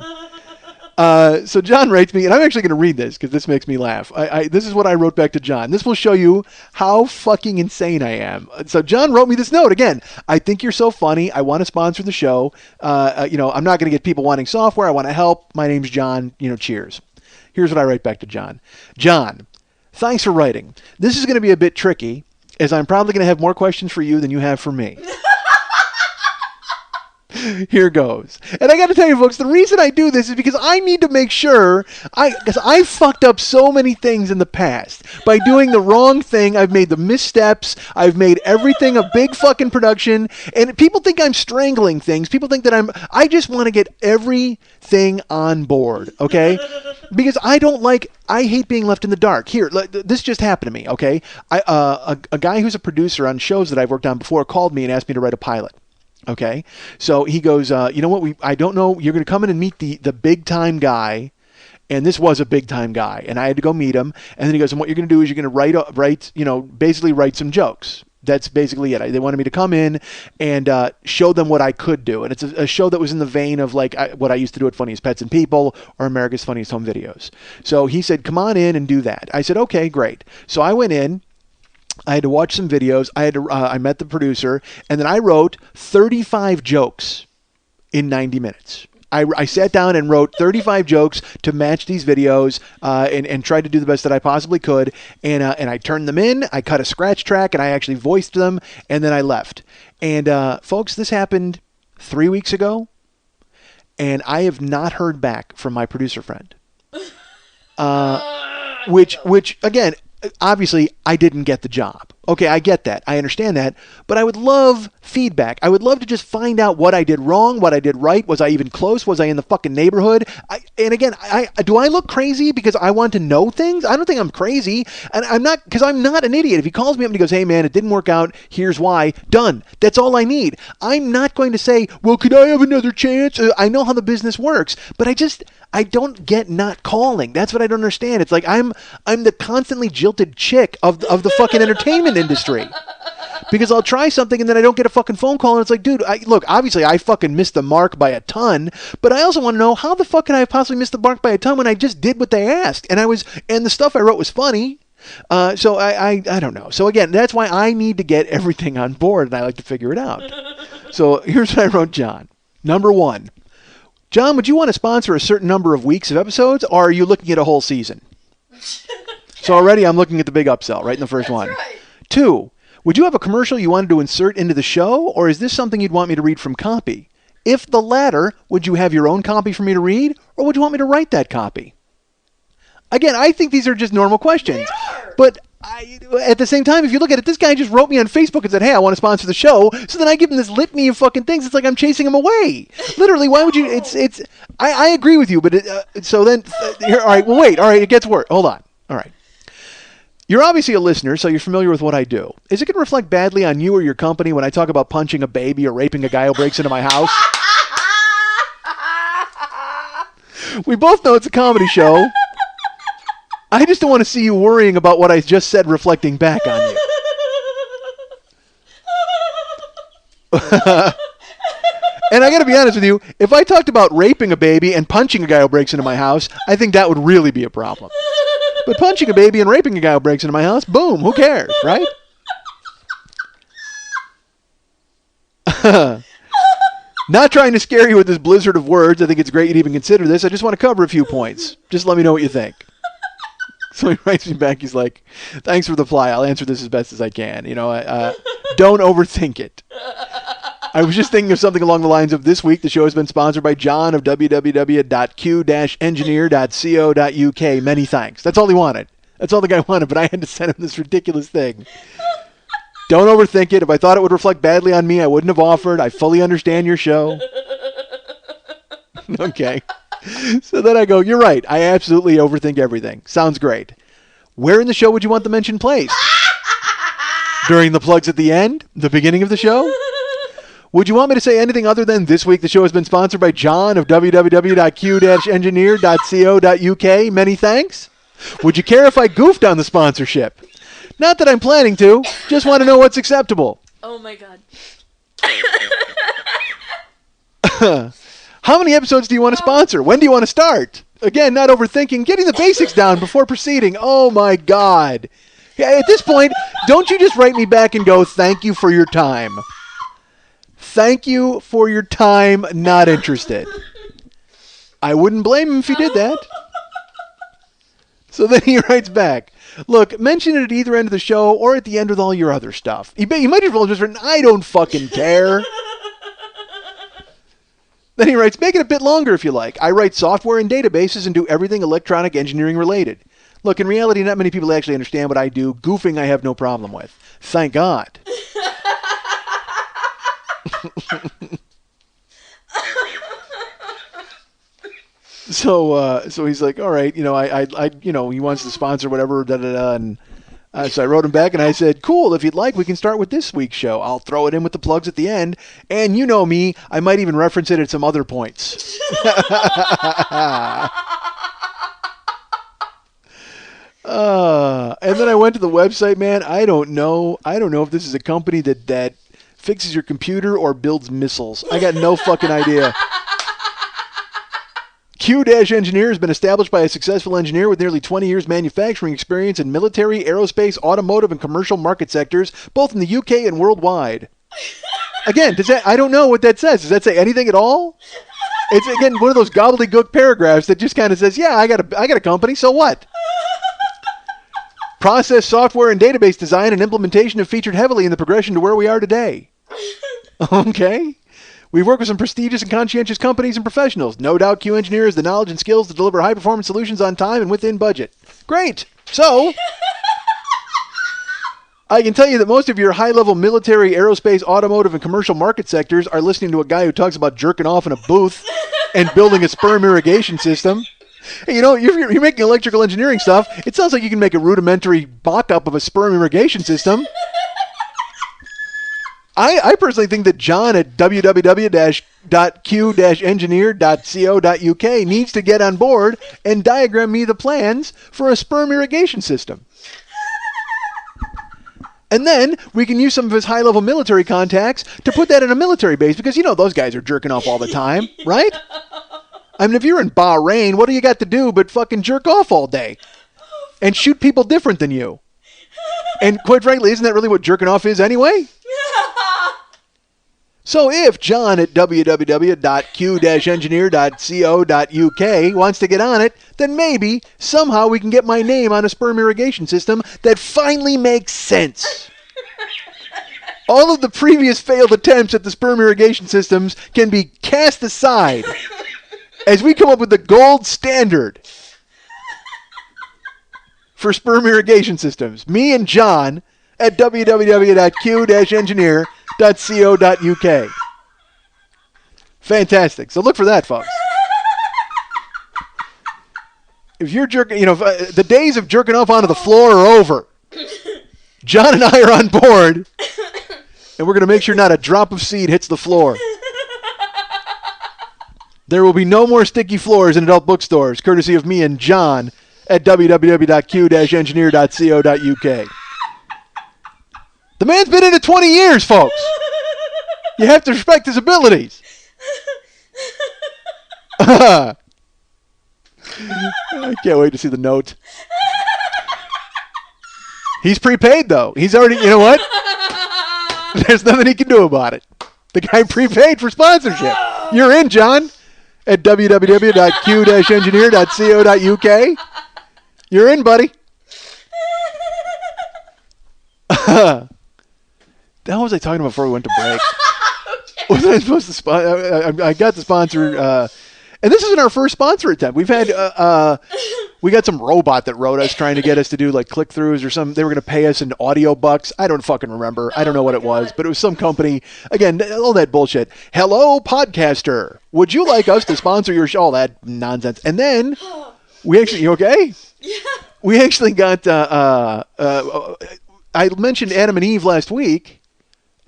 So John writes me, and I'm actually going to read this because this makes me laugh. This is what I wrote back to John. This will show you how fucking insane I am. So John wrote me this note. Again, I think you're so funny. I want to sponsor the show. I'm not going to get people wanting software. I want to help. My name's John. Cheers. Here's what I write back to John. John, thanks for writing. This is going to be a bit tricky, as I'm probably going to have more questions for you than you have for me. Here goes. And I got to tell you, folks, the reason I do this is because I need to make sure, because I fucked up so many things in the past. By doing the wrong thing, I've made the missteps. I've made everything a big fucking production. And people think I'm strangling things. People think that I just want to get everything on board, okay? Because I hate being left in the dark. Here, this just happened to me, okay? A guy who's a producer on shows that I've worked on before called me and asked me to write a pilot. Okay, so he goes, you know what? I don't know. You're going to come in and meet the big time guy, and this was a big time guy, and I had to go meet him. And then he goes, and what you're going to do is you're going to basically write some jokes. That's basically it. They wanted me to come in and show them what I could do, and it's a show that was in the vein of like what I used to do at Funniest Pets and People or America's Funniest Home Videos. So he said, come on in and do that. I said, okay, great. So I went in. I had to watch some videos. I met the producer, and then I wrote 35 jokes in 90 minutes. I sat down and wrote 35 jokes to match these videos, and tried to do the best that I possibly could. And I turned them in. I cut a scratch track, and I actually voiced them, and then I left. And folks, this happened 3 weeks ago, and I have not heard back from my producer friend. Which again. Obviously, I didn't get the job. Okay, I get that. I understand that. But I would love feedback. I would love to just find out what I did wrong, what I did right. Was I even close? Was I in the fucking neighborhood? Do I look crazy because I want to know things? I don't think I'm crazy. And I'm not, because I'm not an idiot. If he calls me up and he goes, hey man, it didn't work out. Here's why. Done. That's all I need. I'm not going to say, well, could I have another chance? I know how the business works. But I don't get not calling. That's what I don't understand. It's like I'm the constantly jilted chick of the fucking entertainment industry. Because I'll try something and then I don't get a fucking phone call and it's like, dude, look, obviously I fucking missed the mark by a ton, but I also want to know how the fuck could I have possibly missed the mark by a ton when I just did what they asked and the stuff I wrote was funny. So I don't know. So again, that's why I need to get everything on board and I like to figure it out. So here's what I wrote John. Number 1. John, would you want to sponsor a certain number of weeks of episodes, or are you looking at a whole season? So already I'm looking at the big upsell right in the first one. Right. 2, would you have a commercial you wanted to insert into the show, or is this something you'd want me to read from copy? If the latter, would you have your own copy for me to read, or would you want me to write that copy? Again, I think these are just normal questions. They are. But at the same time, if you look at it, this guy just wrote me on Facebook and said, hey, I want to sponsor the show. So then I give him this litany of fucking things. It's like I'm chasing him away. Literally, why would you? I agree with you, but so then, here, all right, well, wait. All right, it gets worse. Hold on. All right. You're obviously a listener, so you're familiar with what I do. Is it going to reflect badly on you or your company when I talk about punching a baby or raping a guy who breaks into my house? We both know it's a comedy show. I just don't want to see you worrying about what I just said reflecting back on you. And I got to be honest with you, if I talked about raping a baby and punching a guy who breaks into my house, I think that would really be a problem. But punching a baby and raping a guy who breaks into my house, boom, who cares, right? Not trying to scare you with this blizzard of words. I think it's great you'd even consider this. I just want to cover a few points. Just let me know what you think. So he writes me back. He's like, thanks for the reply. I'll answer this as best as I can. Don't overthink it. I was just thinking of something along the lines of, this week the show has been sponsored by John of www.q-engineer.co.uk. Many thanks. That's all he wanted. That's all the guy wanted, but I had to send him this ridiculous thing. Don't overthink it. If I thought it would reflect badly on me, I wouldn't have offered. I fully understand your show. Okay. So then I go, you're right. I absolutely overthink everything. Sounds great. Where in the show would you want the mention placed? During the plugs at the end? The beginning of the show? Would you want me to say anything other than, this week the show has been sponsored by John of www.q-engineer.co.uk? Many thanks. Would you care if I goofed on the sponsorship? Not that I'm planning to. Just want to know what's acceptable. Oh my god. How many episodes do you want to sponsor? When do you want to start? Again, not overthinking. Getting the basics down before proceeding. Oh my God. Yeah, at this point, don't you just write me back and go, thank you for your time. Thank you for your time. Not interested. I wouldn't blame him if he did that. So then he writes back, look, mention it at either end of the show or at the end with all your other stuff. You might as well have just written, I don't fucking care. Then he writes, make it a bit longer if you like. I write software and databases and do everything electronic engineering related. Look, in reality, not many people actually understand what I do. Goofing I have no problem with. Thank God. So he's like, all right, he wants to sponsor whatever, and so I wrote him back and I said, cool, if you'd like, we can start with this week's show. I'll throw it in with the plugs at the end, and you know me, I might even reference it at some other points. And then I went to the website, man. I don't know if this is a company that fixes your computer or builds missiles. I got no fucking idea. Q-Engineer has been established by a successful engineer with nearly 20 years manufacturing experience in military, aerospace, automotive, and commercial market sectors, both in the UK and worldwide. Again, I don't know what that says. Does that say anything at all? It's, again, one of those gobbledygook paragraphs that just kind of says, yeah, I got a company, so what? Process, software, and database design and implementation have featured heavily in the progression to where we are today. Okay. We've worked with some prestigious and conscientious companies and professionals. No doubt Q-Engineer has the knowledge and skills to deliver high-performance solutions on time and within budget. Great. So, I can tell you that most of your high-level military, aerospace, automotive, and commercial market sectors are listening to a guy who talks about jerking off in a booth and building a sperm irrigation system. Hey, you're making electrical engineering stuff. It sounds like you can make a rudimentary mock-up of a sperm irrigation system. I personally think that John at www.q-engineer.co.uk needs to get on board and diagram me the plans for a sperm irrigation system. And then we can use some of his high-level military contacts to put that in a military base because, those guys are jerking off all the time, right? I mean, if you're in Bahrain, what do you got to do but fucking jerk off all day and shoot people different than you? And quite frankly, isn't that really what jerking off is anyway? So if John at www.q-engineer.co.uk wants to get on it, then maybe, somehow we can get my name on a sperm irrigation system that finally makes sense. All of the previous failed attempts at the sperm irrigation systems can be cast aside as we come up with the gold standard. for sperm irrigation systems. Me and John at www.q-engineer.co.uk. Fantastic. So look for that, folks. If you're jerking, the days of jerking off onto the floor are over. John and I are on board, and we're going to make sure not a drop of seed hits the floor. There will be no more sticky floors in adult bookstores, courtesy of me and John at www.q-engineer.co.uk. The man's been in it 20 years, folks. You have to respect his abilities. I can't wait to see the note. He's prepaid, though. He's already, you know what? There's nothing he can do about it. The guy prepaid for sponsorship. You're in, John, at www.q-engineer.co.uk. You're in, buddy. What was I talking about before we went to break? Okay. Was I supposed to sponsor? I got the sponsor, and this isn't our first sponsor attempt. We've had, we got some robot that wrote us trying to get us to do like click-throughs or something. They were going to pay us in audio bucks. I don't fucking remember. I don't know what it was, but it was some company. Again, all that bullshit. Hello, podcaster. Would you like us to sponsor your show? All that nonsense. And then we actually, you okay? Yeah. We actually got, I mentioned Adam and Eve last week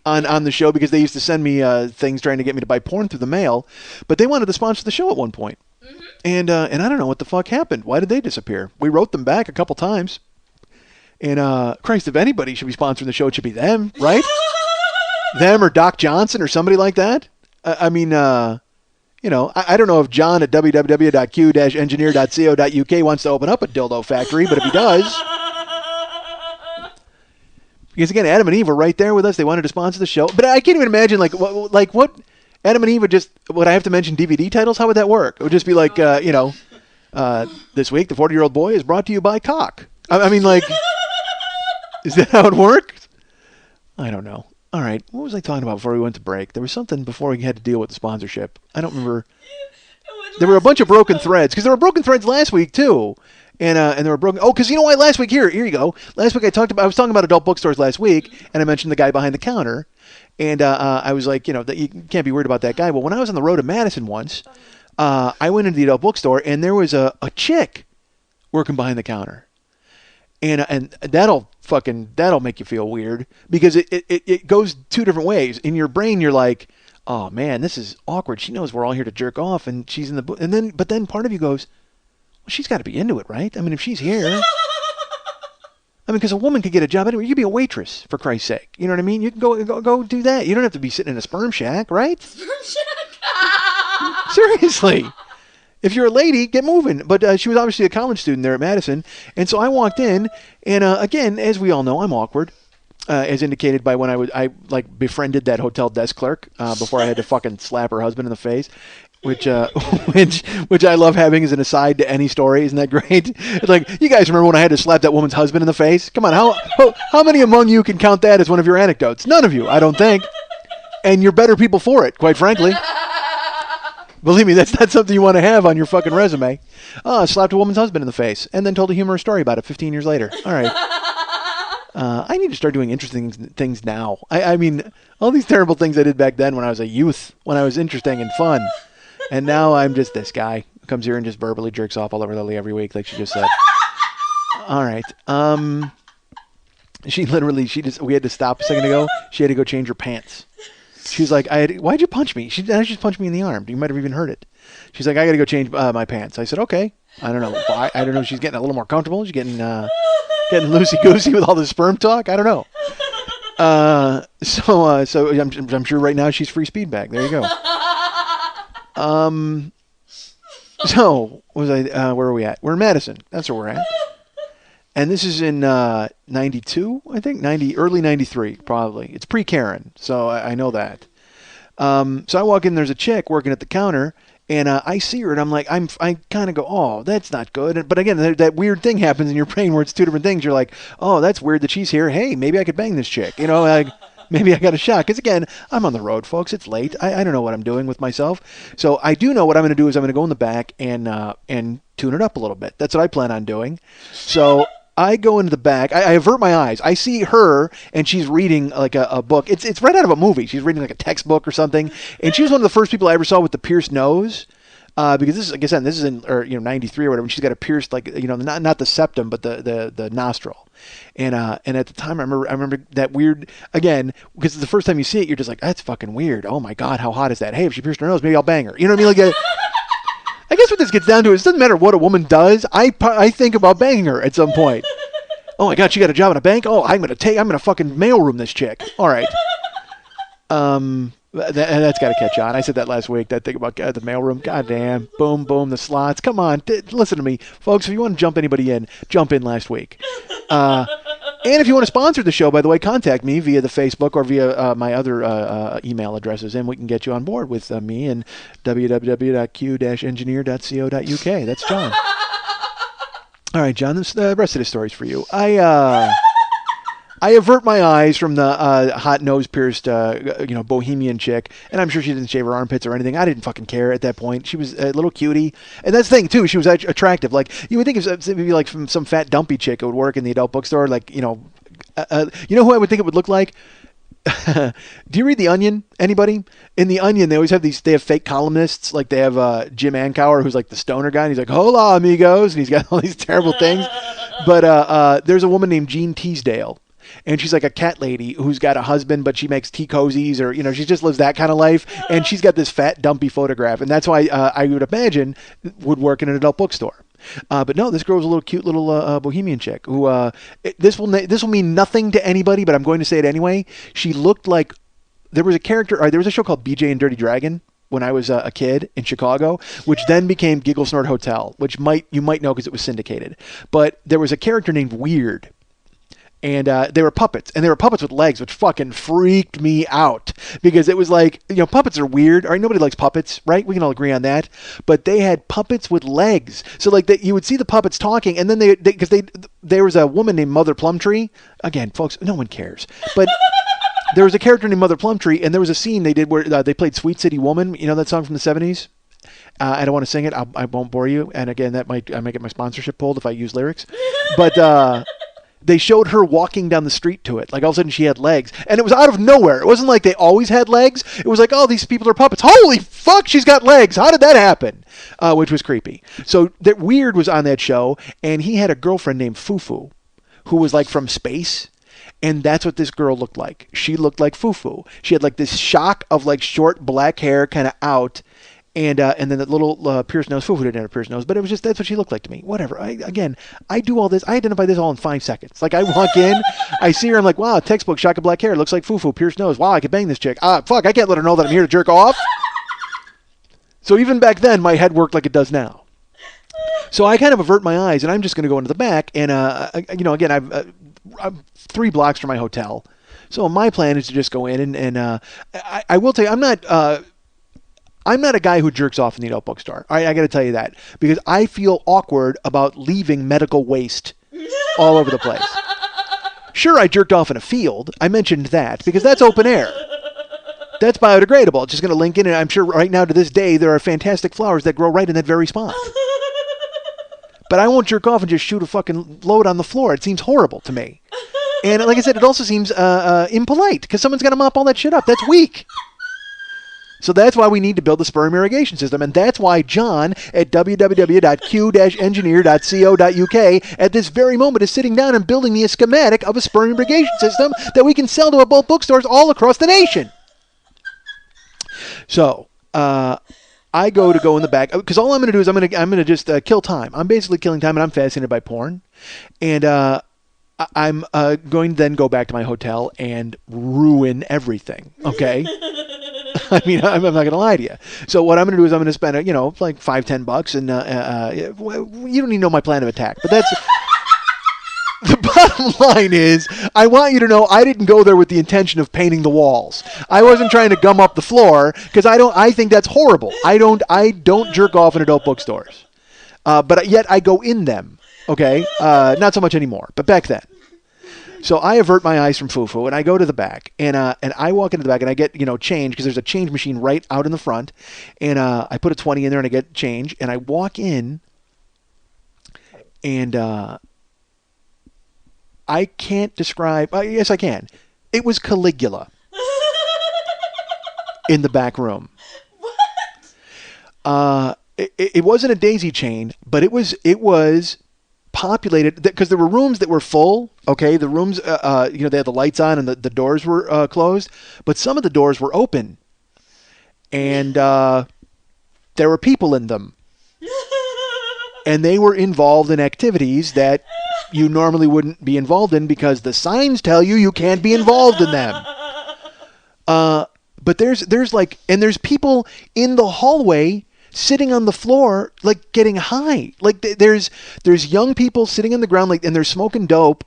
on the show because they used to send me things trying to get me to buy porn through the mail, but they wanted to sponsor the show at one point. Mm-hmm. And I don't know what the fuck happened. Why did they disappear? We wrote them back a couple times. And Christ, if anybody should be sponsoring the show, it should be them, right? Them or Doc Johnson or somebody like that. I don't know if John at www.q-engineer.co.uk wants to open up a dildo factory, but if he does... Because again, Adam and Eve were right there with us. They wanted to sponsor the show, but I can't even imagine what Adam and Eve would I have to mention DVD titles? How would that work? It would just be like this week the 40-year-old boy is brought to you by cock. I mean, like, is that how it works? I don't know. All right, what was I talking about before we went to break? There was something before we had to deal with the sponsorship. I don't remember. There were a bunch of broken threads because there were broken threads last week too. And they were broken. Oh, because you know why? Last week, here you go. Last week I was talking about adult bookstores last week, and I mentioned the guy behind the counter, and I was like, that you can't be worried about that guy. Well, when I was on the road to Madison once, I went into the adult bookstore, and there was a chick working behind the counter, and that'll make you feel weird because it goes two different ways. In your brain, you're like, oh man, this is awkward. She knows we're all here to jerk off, and she's in the but then part of you goes, well, she's got to be into it, right? I mean, if she's here, I mean, because a woman could get a job anywhere. You could be a waitress, for Christ's sake. You know what I mean? You can go do that. You don't have to be sitting in a sperm shack, right? Sperm shack. Seriously. If you're a lady, get moving. But she was obviously a college student there at Madison, and so I walked in, and again, as we all know, I'm awkward, as indicated by when I befriended that hotel desk clerk before I had to fucking slap her husband in the face. Which I love having as an aside to any story. Isn't that great? It's like, you guys remember when I had to slap that woman's husband in the face? Come on, how many among you can count that as one of your anecdotes? None of you, I don't think. And you're better people for it, quite frankly. Believe me, that's not something you want to have on your fucking resume. Oh, I slapped a woman's husband in the face and then told a humorous story about it 15 years later. All right. I need to start doing interesting things now. I mean, all these terrible things I did back then when I was a youth, when I was interesting and fun. And now I'm just this guy who comes here and just verbally jerks off all over Lily every week, like she just said. All right. We had to stop a second ago. She had to go change her pants. She was like, why'd you punch me? She just punched me in the arm. You might have even heard it. She's like, I got to go change my pants. I said, okay. I don't know why. I don't know. She's getting a little more comfortable. She's getting loosey-goosey with all the sperm talk. I don't know. So I'm sure right now she's free speed bag. There you go. So where are we at? We're in Madison. That's where we're at. And this is in 92, I think, early 93, probably. It's pre-Karen, so I know that. So I walk in, there's a chick working at the counter, and I see her, and I'm like, I kind of go, oh, that's not good. But again, that weird thing happens in your brain where it's two different things. You're like, oh, that's weird that she's here. Hey, maybe I could bang this chick. Like, maybe I got a shot. Because again, I'm on the road, folks. It's late. I don't know what I'm doing with myself. So I do know what I'm going to do is I'm going to go in the back and tune it up a little bit. That's what I plan on doing. So I go into the back. I avert my eyes. I see her, and she's reading like a book. It's right out of a movie. She's reading like a textbook or something. And she was one of the first people I ever saw with the pierced nose. Because this is, like I said, this is in '93 or whatever. And she's got a pierced, like, not the septum, but the nostril. And at the time, I remember that weird, again, because the first time you see it, you're just like, that's fucking weird. Oh my God, how hot is that? Hey, if she pierced her nose, maybe I'll bang her. You know what I mean? Like, I guess what this gets down to is it doesn't matter what a woman does. I think about banging her at some point. Oh my God, she got a job at a bank. Oh, I'm gonna fucking mailroom this chick. All right. That's got to catch on. I said that last week. That thing about the mailroom. Goddamn. Boom, boom. The slots. Come on, listen to me, folks. If you want to jump anybody in, jump in last week. And if you want to sponsor the show, by the way, contact me via the Facebook or via my other email addresses, and we can get you on board with me and www.q-engineer.co.uk. That's John. All right, John, the rest of the story's for you. I avert my eyes from the hot nose pierced, bohemian chick, and I'm sure she didn't shave her armpits or anything. I didn't fucking care at that point. She was a little cutie, and that's the thing too. She was attractive. Like you would think of maybe like from some fat dumpy chick who would work in the adult bookstore. Like who I would think it would look like. Do you read The Onion? Anybody? In The Onion, they always have they have fake columnists. Like they have Jim Ancower, who's like the stoner guy, and he's like, "Hola, amigos," and he's got all these terrible things. But there's a woman named Jean Teasdale. And she's like a cat lady who's got a husband, but she makes tea cozies or, she just lives that kind of life. And she's got this fat, dumpy photograph. And that's why I would imagine would work in an adult bookstore. But no, this girl was a little cute little bohemian chick who this will mean nothing to anybody, but I'm going to say it anyway. She looked like there was a show called BJ and Dirty Dragon when I was a kid in Chicago, which then became Giggle Snort Hotel, which you might know because it was syndicated. But there was a character named Weird. And they were puppets, and they were puppets with legs, which fucking freaked me out because it was like, puppets are weird. All right, nobody likes puppets, right? We can all agree on that. But they had puppets with legs, so like you would see the puppets talking, and then there was a woman named Mother Plumtree. Again, folks, no one cares, but there was a character named Mother Plumtree, and there was a scene they did where they played "Sweet City Woman." You know that song from the '70s. I don't want to sing it. I won't bore you. And again, I might get my sponsorship pulled if I use lyrics, but. They showed her walking down the street to it. Like all of a sudden she had legs. And it was out of nowhere. It wasn't like they always had legs. It was like, oh, these people are puppets. Holy fuck, she's got legs. How did that happen? Which was creepy. So that Weird was on that show. And he had a girlfriend named Fufu who was like from space. And that's what this girl looked like. She looked like Fufu. She had like this shock of like short black hair kind of out. And then that little pierced nose. Fufu didn't have a pierced nose, but it was just, that's what she looked like to me. Whatever. I do all this. I identify this all in 5 seconds. Like I walk in, I see her, I'm like, wow, textbook, shock of black hair. Looks like Fufu, pierced nose. Wow, I could bang this chick. Fuck, I can't let her know that I'm here to jerk off. So even back then, my head worked like it does now. So I kind of avert my eyes, and I'm just going to go into the back. And, again, I'm 3 blocks from my hotel. So my plan is to just go in, and I will tell you, I'm not a guy who jerks off in the adult bookstore. All right, I got to tell you that because I feel awkward about leaving medical waste all over the place. Sure, I jerked off in a field. I mentioned that because that's open air. That's biodegradable. It's just going to link in, and I'm sure right now to this day there are fantastic flowers that grow right in that very spot. But I won't jerk off and just shoot a fucking load on the floor. It seems horrible to me. And like I said, it also seems impolite because someone's got to mop all that shit up. That's weak. So that's why we need to build the sperm irrigation system. And that's why John at www.q-engineer.co.uk at this very moment is sitting down and building me a schematic of a sperm irrigation system that we can sell to adult bookstores all across the nation. So I go in the back because all I'm going to do is I'm going to just kill time. I'm basically killing time, and I'm fascinated by porn. And I'm going to then go back to my hotel and ruin everything. Okay. I mean, I'm not going to lie to you. So what I'm going to do is I'm going to spend, like $5-10, and you don't need to know my plan of attack. But that's the bottom line is, I want you to know I didn't go there with the intention of painting the walls. I wasn't trying to gum up the floor because I think that's horrible. I don't jerk off in adult bookstores, but yet I go in them. Okay, not so much anymore, but back then. So I avert my eyes from Fufu, and I go to the back, and I walk into the back, and I get, change, because there's a change machine right out in the front, and I put a 20 in there, and I get change, and I walk in, and I can't describe. Yes, I can. It was Caligula in the back room. It wasn't a daisy chain, but it was populated because there were rooms that were full. Okay, the rooms, they had the lights on and the doors were closed, but some of the doors were open, and there were people in them, and they were involved in activities that you normally wouldn't be involved in because the signs tell you can't be involved in them. But there's people in the hallway sitting on the floor, like getting high. Like there's young people sitting on the ground, like, and they're smoking dope,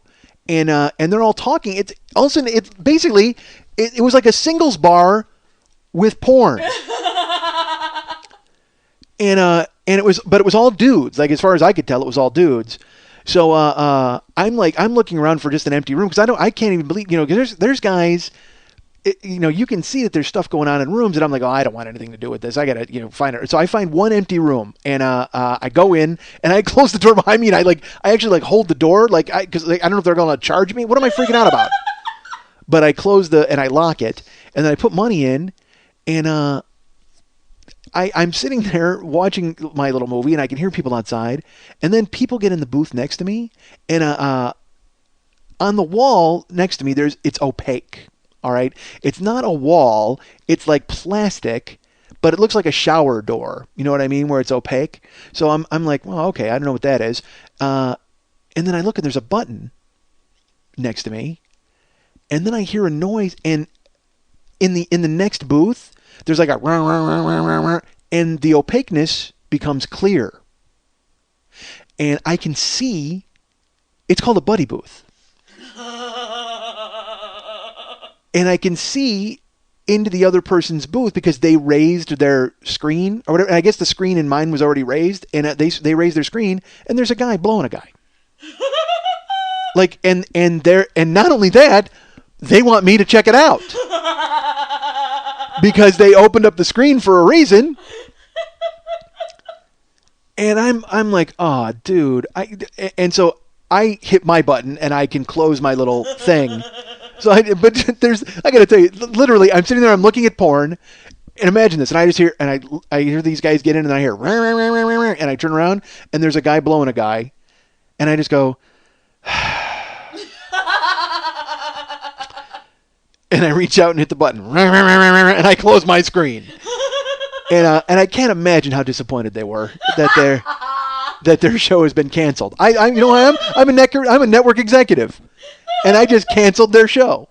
and they're all talking. It was like a singles bar with porn, and it was all dudes. Like, as far as I could tell, it was all dudes. So I'm looking around for just an empty room because I can't even believe, because there's guys. You can see that there's stuff going on in rooms, and I'm like, oh, I don't want anything to do with this. I gotta, find it. So I find one empty room, and I go in, and I close the door behind me, and I actually hold the door, because I don't know if they're gonna charge me. What am I freaking out about? But I close and I lock it, and then I put money in, and I'm sitting there watching my little movie, and I can hear people outside, and then people get in the booth next to me, and on the wall next to me, it's opaque. All right. It's not a wall. It's like plastic, but it looks like a shower door. You know what I mean? Where it's opaque. So I'm like, well, okay, I don't know what that is. And then I look and there's a button next to me, and then I hear a noise, and in the next booth, there's like a rah, rah, rah, rah, rah, rah, and the opaqueness becomes clear, and I can see. It's called a buddy booth. And I can see into the other person's booth because they raised their screen or whatever. And I guess the screen in mine was already raised, and they raised their screen, and there's a guy blowing a guy. Like, and not only that, they want me to check it out because they opened up the screen for a reason. And I'm like, oh, dude. And so I hit my button, and I can close my little thing. So I got to tell you, literally, I'm sitting there, I'm looking at porn, and imagine this, and I just hear, and I hear these guys get in, and I hear, rah, rah, rah, rah, rah, and I turn around, and there's a guy blowing a guy, and I just go, and I reach out and hit the button, rah, rah, rah, rah, rah, and I close my screen, and I can't imagine how disappointed they were that their show has been canceled. I'm a network executive. And I just canceled their show.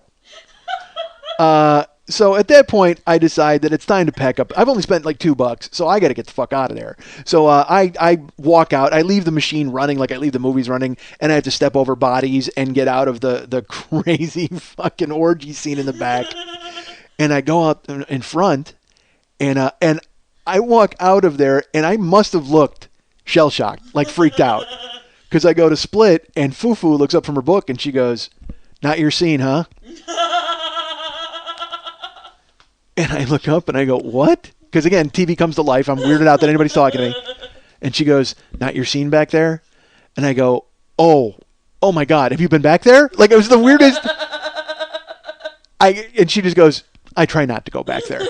So at that point, I decide that it's time to pack up. I've only spent like $2, so I got to get the fuck out of there. So I walk out. I leave the machine running like I leave the movies running, and I have to step over bodies and get out of the crazy fucking orgy scene in the back. And I go out in front, and I walk out of there, and I must have looked shell-shocked, like freaked out. Because I go to split, and Fufu looks up from her book, and she goes, "Not your scene, huh?" And I look up, and I go, "What?" Because, again, TV comes to life. I'm weirded out that anybody's talking to me. And she goes, "Not your scene back there?" And I go, oh my God, have you been back there? Like, it was the weirdest. And she just goes, "I try not to go back there."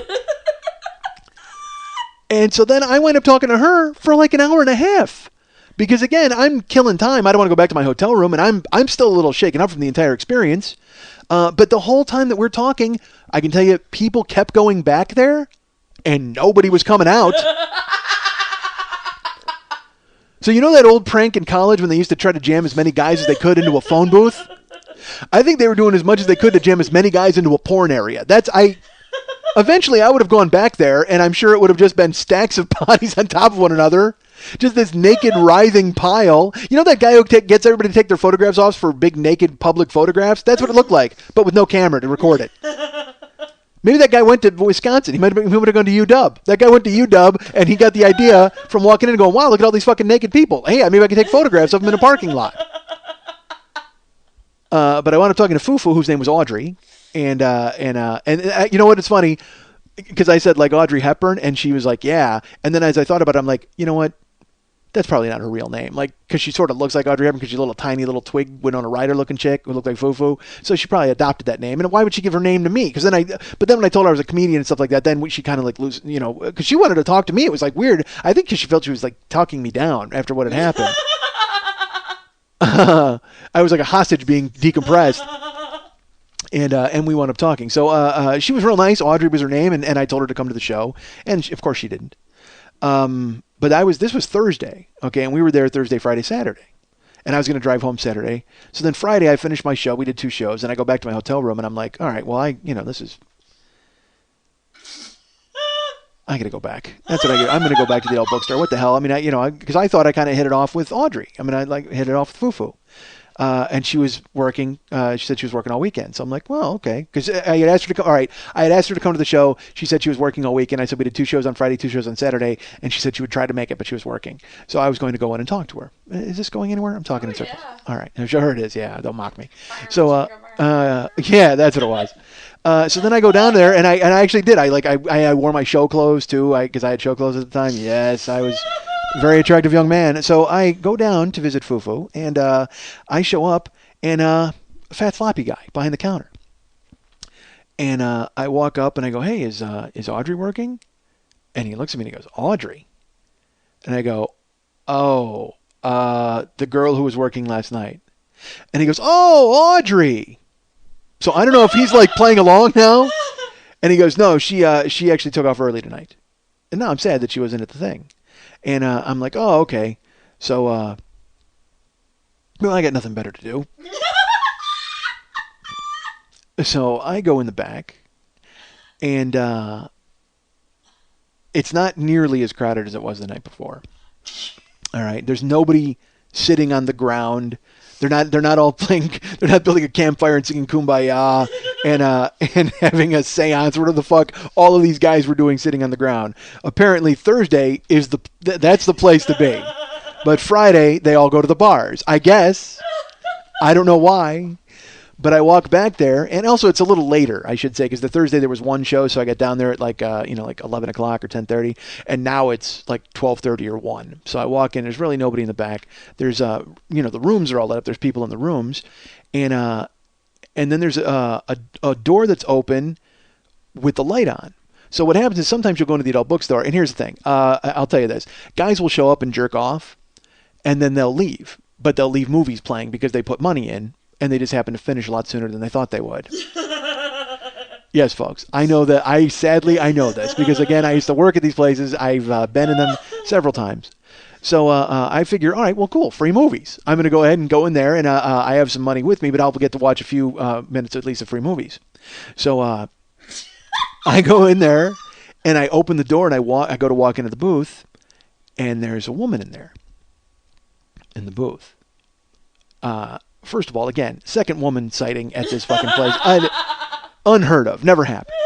And so then I wind up talking to her for like an hour and a half. Because, again, I'm killing time. I don't want to go back to my hotel room, and I'm still a little shaken up from the entire experience. But the whole time that we're talking, I can tell you, people kept going back there, and nobody was coming out. So you know that old prank in college when they used to try to jam as many guys as they could into a phone booth? I think they were doing as much as they could to jam as many guys into a porn area. Eventually, I would have gone back there, and I'm sure it would have just been stacks of bodies on top of one another. Just this naked, writhing pile. You know that guy who gets everybody to take their photographs off for big, naked public photographs? That's what it looked like, but with no camera to record it. Maybe that guy went to Wisconsin. He would have gone to UW. That guy went to UW, and he got the idea from walking in and going, "Wow, look at all these fucking naked people. Hey, maybe I can take photographs of them in a parking lot." But I wound up talking to Fufu, whose name was Audrey. And you know what? It's funny, because I said, like, Audrey Hepburn, and she was like, yeah. And then as I thought about it, I'm like, you know what? That's probably not her real name. Like, because she sort of looks like Audrey Hepburn because she's a little tiny little twig Winona Ryder looking chick who looked like Foo-Foo. So she probably adopted that name. And why would she give her name to me? But then when I told her I was a comedian and stuff like that, then she kind of like because she wanted to talk to me. It was like weird. I think because she felt she was like talking me down after what had happened. I was like a hostage being decompressed. And we wound up talking. So she was real nice. Audrey was her name, and I told her to come to the show. And of course she didn't. But this was Thursday, okay, and we were there Thursday, Friday, Saturday. And I was going to drive home Saturday. So then Friday I finished my show. We did 2 shows, and I go back to my hotel room, and I'm like, all right, well, I got to go back. That's what I get. I'm going to go back to the old bookstore. What the hell? I mean, because I thought I kind of hit it off with Audrey. I mean, I hit it off with Foo-Foo. And she was working. She said she was working all weekend. So I'm like, well, okay. Because I had asked her to come. All right. I had asked her to come to the show. She said she was working all weekend. I said we did 2 shows on Friday, 2 shows on Saturday. And she said she would try to make it, but she was working. So I was going to go in and talk to her. Is this going anywhere? I'm talking in circles. Yeah. All right. I'm sure it is. Yeah. Don't mock me. So, yeah, that's what it was. So then I go down there, and I actually did. I wore my show clothes too, because I had show clothes at the time. Yes, I was a very attractive young man. So I go down to visit Foo-Foo, and I show up. And a fat floppy guy behind the counter. And I walk up and I go, hey, is Audrey working? And he looks at me and he goes, Audrey? And I go, oh, the girl who was working last night. And he goes, oh, Audrey. So I don't know if he's like playing along now. And he goes, no, she actually took off early tonight. And now I'm sad that she wasn't at the thing. And I'm like, oh, okay. So, well, I got nothing better to do. So I go in the back, and it's not nearly as crowded as it was the night before. All right, there's nobody sitting on the ground. They're not all playing. They're not building a campfire and singing "Kumbaya" and having a seance. What the fuck? All of these guys were doing sitting on the ground. Apparently Thursday is that's the place to be. But Friday, they all go to the bars. I guess. I don't know why. But I walk back there, and also it's a little later, I should say, because the Thursday there was 1 show, so I got down there at like 11 o'clock or 10:30, and now it's like 12:30 or 1. So I walk in, there's really nobody in the back. There's the rooms are all lit up. There's people in the rooms, and then there's a door that's open with the light on. So what happens is sometimes you'll go into the adult bookstore, and here's the thing. I'll tell you this. Guys will show up and jerk off, and then they'll leave. But they'll leave movies playing because they put money in, and they just happen to finish a lot sooner than they thought they would. Yes, folks. I know that. I know this because, again, I used to work at these places. I've been in them several times. So I figure, all right, well, cool, free movies. I'm going to go ahead and go in there, and I have some money with me, but I'll get to watch a few minutes at least of free movies. So I go in there, and I open the door, and I go to walk into the booth, and there's a woman in there in the booth. First of all, again, second woman sighting at this fucking place. Unheard of. Never happened.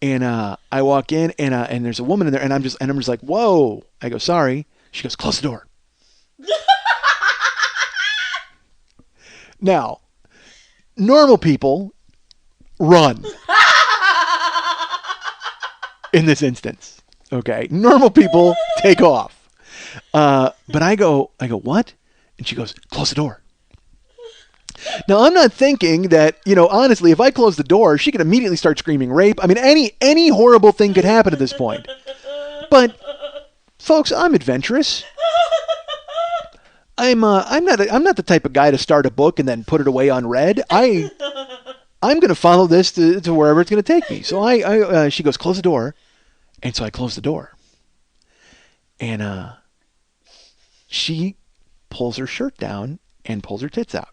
And I walk in, and there's a woman in there, and I'm just like, whoa. I go, sorry. She goes, close the door. Now, normal people run. In this instance. Okay? Normal people take off. But I go, what? And she goes, close the door. Now, I'm not thinking that, honestly, if I close the door, she could immediately start screaming rape. I mean, any horrible thing could happen at this point. But, folks, I'm adventurous. I'm not the type of guy to start a book and then put it away unread. I'm going to follow this to wherever it's going to take me. So she goes, close the door. And so I close the door. And she pulls her shirt down and pulls her tits out.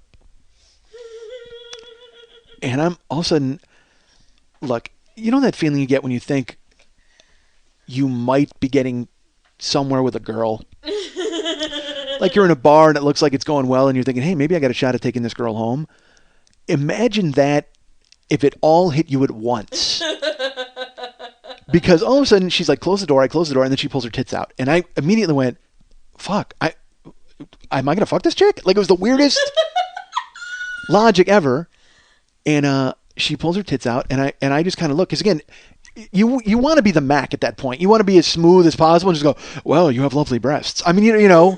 And I'm all of a sudden, look, you know that feeling you get when you think you might be getting somewhere with a girl? Like you're in a bar and it looks like it's going well and you're thinking, hey, maybe I got a shot at taking this girl home. Imagine that if it all hit you at once. Because all of a sudden she's like, close the door, I close the door, and then she pulls her tits out. And I immediately went, fuck, am I going to fuck this chick? Like it was the weirdest logic ever. And she pulls her tits out, and I just kind of look, because again, you want to be the Mac at that point. You want to be as smooth as possible and just go, well, you have lovely breasts. I mean, you know.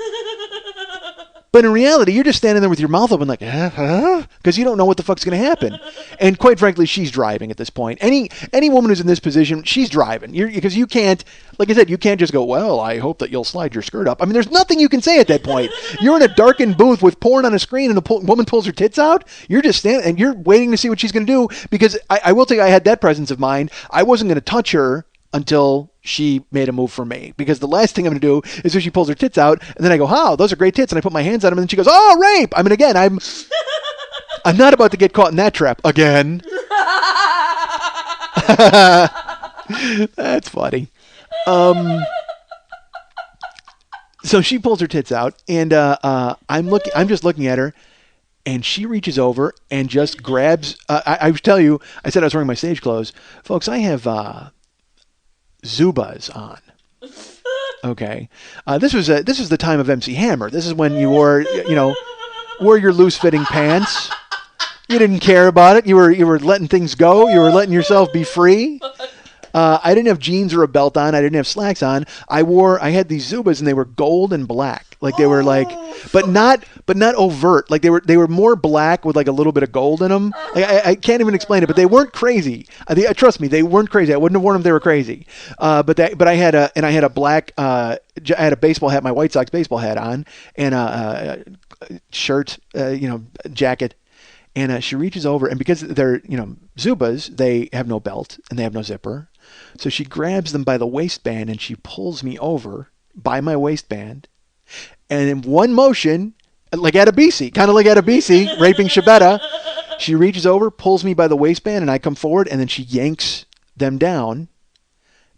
But in reality, you're just standing there with your mouth open like, because you don't know what the fuck's going to happen. And quite frankly, she's driving at this point. Any woman who's in this position, she's driving. Because you can't, like I said, you can't just go, well, I hope that you'll slide your skirt up. I mean, there's nothing you can say at that point. You're in a darkened booth with porn on a screen and the woman pulls her tits out. You're just standing and you're waiting to see what she's going to do. Because I will tell you, I had that presence of mind. I wasn't going to touch her until she made a move for me. Because the last thing I'm going to do is if she pulls her tits out, and then I go, oh, those are great tits, and I put my hands on them, and then she goes, oh, rape! I mean, again, I'm not about to get caught in that trap again. That's funny. So she pulls her tits out, and I'm just looking at her, and she reaches over and just grabs. I tell you, I said I was wearing my stage clothes, folks. I have Zubas on. Okay, this was the time of MC Hammer. This is when you wore your loose fitting pants. You didn't care about it. You were letting things go. You were letting yourself be free. I didn't have jeans or a belt on. I didn't have slacks on. I had these Zubas and they were gold and black. Like they were like, but not overt. Like they were more black with like a little bit of gold in them. Like I can't even explain it, but they weren't crazy. Trust me, they weren't crazy. I wouldn't have worn them if they were crazy. But I had a black, I had a baseball hat, my White Sox baseball hat on, and a shirt, jacket. And she reaches over, and because they're, Zubas, they have no belt and they have no zipper. So she grabs them by the waistband and she pulls me over by my waistband. And in one motion, like kind of like Adebisi, raping Shabetta, she reaches over, pulls me by the waistband, and I come forward, and then she yanks them down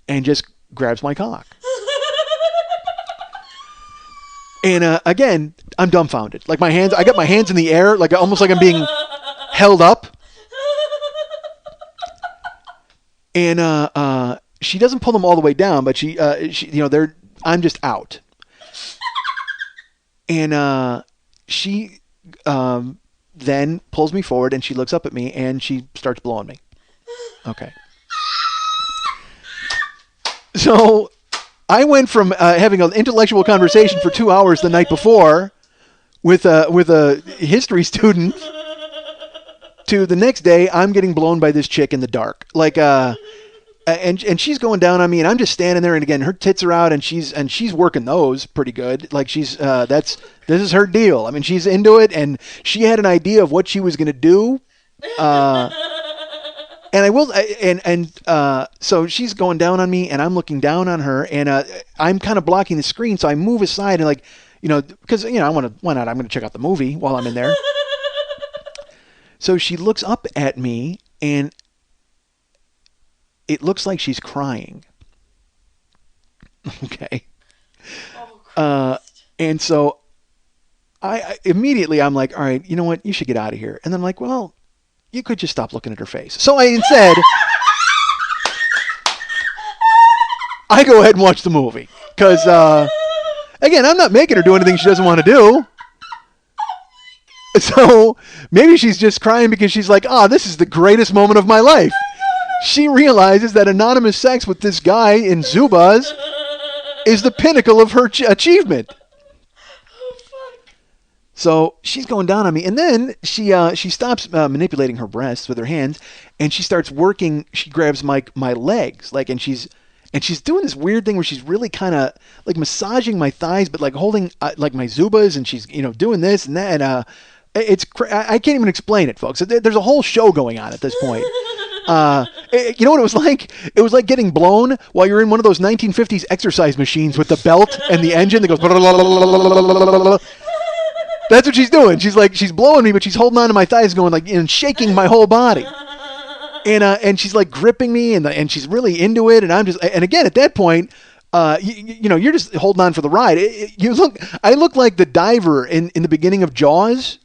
and just grabs my cock. And again, I'm dumbfounded. Like I got my hands in the air, like almost like I'm being held up. And she doesn't pull them all the way down, but I'm just out. And she then pulls me forward, and she looks up at me, and she starts blowing me. Okay. So I went from having an intellectual conversation for 2 hours the night before with a history student to the next day I'm getting blown by this chick in the dark. Like and she's going down on me, and I'm just standing there, and again her tits are out, and she's working those pretty good. Like she's this is her deal. I mean, she's into it, and she had an idea of what she was going to do. And I will, so she's going down on me, and I'm looking down on her, and I'm kind of blocking the screen, so I move aside, and because I want to, why not? I'm going to check out the movie while I'm in there. So she looks up at me, and it looks like she's crying. Okay. Oh, and so I immediately I'm like, all right, you know what? You should get out of here. And then I'm like, well, you could just stop looking at her face. So I instead, I go ahead and watch the movie. Because, again, I'm not making her do anything she doesn't want to do. So maybe she's just crying because she's like, this is the greatest moment of my life. She realizes that anonymous sex with this guy in Zubaz is the pinnacle of her achievement. So she's going down on me, and then she stops manipulating her breasts with her hands, and she starts working. She grabs my legs, and she's doing this weird thing where she's really kind of like massaging my thighs, but like holding like my Zubas, and she's doing this and that, and I can't even explain it, folks. There's a whole show going on at this point. You know what it was like? It was like getting blown while you're in one of those 1950s exercise machines with the belt and the engine that goes. That's what she's doing. She's blowing me, but she's holding on to my thighs, going and shaking my whole body. And she's like gripping me, and she's really into it. And I'm just, and again at that point, you're just holding on for the ride. I look like the diver in the beginning of Jaws,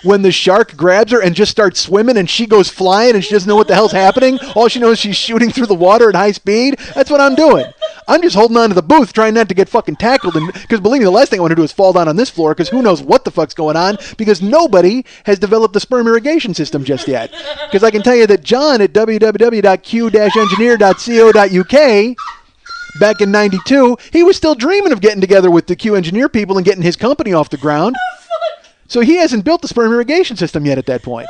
when the shark grabs her and just starts swimming and she goes flying and she doesn't know what the hell's happening. All she knows is she's shooting through the water at high speed. That's what I'm doing. I'm just holding on to the booth trying not to get fucking tackled. Because believe me, the last thing I want to do is fall down on this floor because who knows what the fuck's going on because nobody has developed the sperm irrigation system just yet. Because I can tell you that John at www.q-engineer.co.uk back in 92, he was still dreaming of getting together with the Q Engineer people and getting his company off the ground. So he hasn't built the sperm irrigation system yet at that point.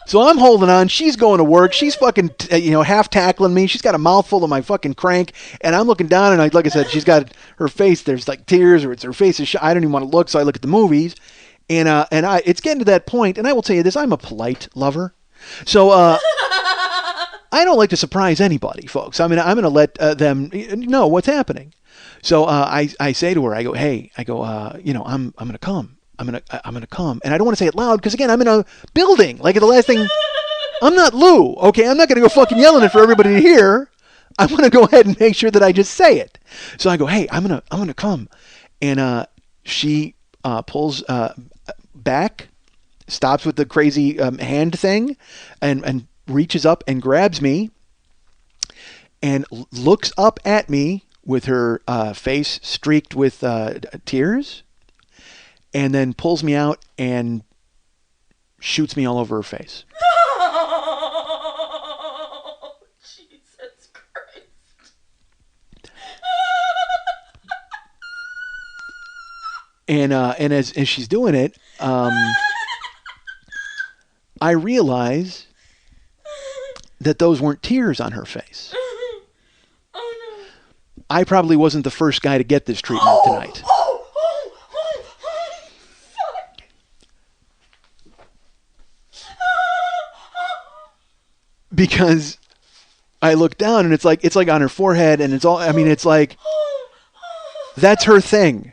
So I'm holding on. She's going to work. She's fucking, half tackling me. She's got a mouthful of my fucking crank. And I'm looking down, and like I said, she's got her face. There's like tears, or it's her face is. I don't even want to look, so I look at the movies. And it's getting to that point. And I will tell you this: I'm a polite lover. So I don't like to surprise anybody, folks. I'm gonna let them know what's happening. So I say to her, I go, hey, I'm gonna come. I'm gonna come. And I don't want to say it loud because again, I'm in a building. Like the last thing, I'm not Lou. Okay, I'm not gonna go fucking yelling it for everybody to hear. I'm gonna go ahead and make sure that I just say it. So I go, hey, I'm gonna come. And she pulls back, stops with the crazy hand thing, and reaches up and grabs me, and looks up at me with her face streaked with tears, and then pulls me out and shoots me all over her face. Oh, Jesus Christ. And as she's doing it, I realize that those weren't tears on her face. Oh, no. I probably wasn't the first guy to get this treatment tonight. Fuck. Because I look down and it's like on her forehead and it's all, it's like, that's her thing.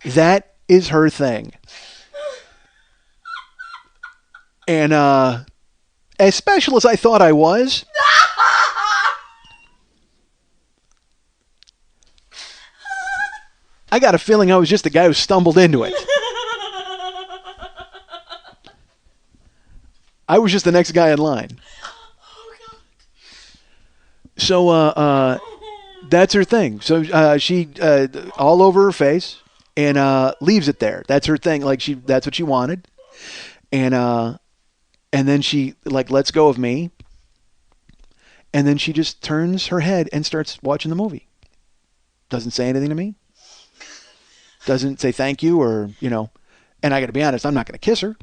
That is her thing. And as special as I thought I was, I got a feeling I was just the guy who stumbled into it. I was just the next guy in line. So that's her thing. So she all over her face and leaves it there. That's her thing. Like that's what she wanted. And then she lets go of me. And then she just turns her head and starts watching the movie. Doesn't say anything to me. Doesn't say thank you or, and I got to be honest, I'm not going to kiss her.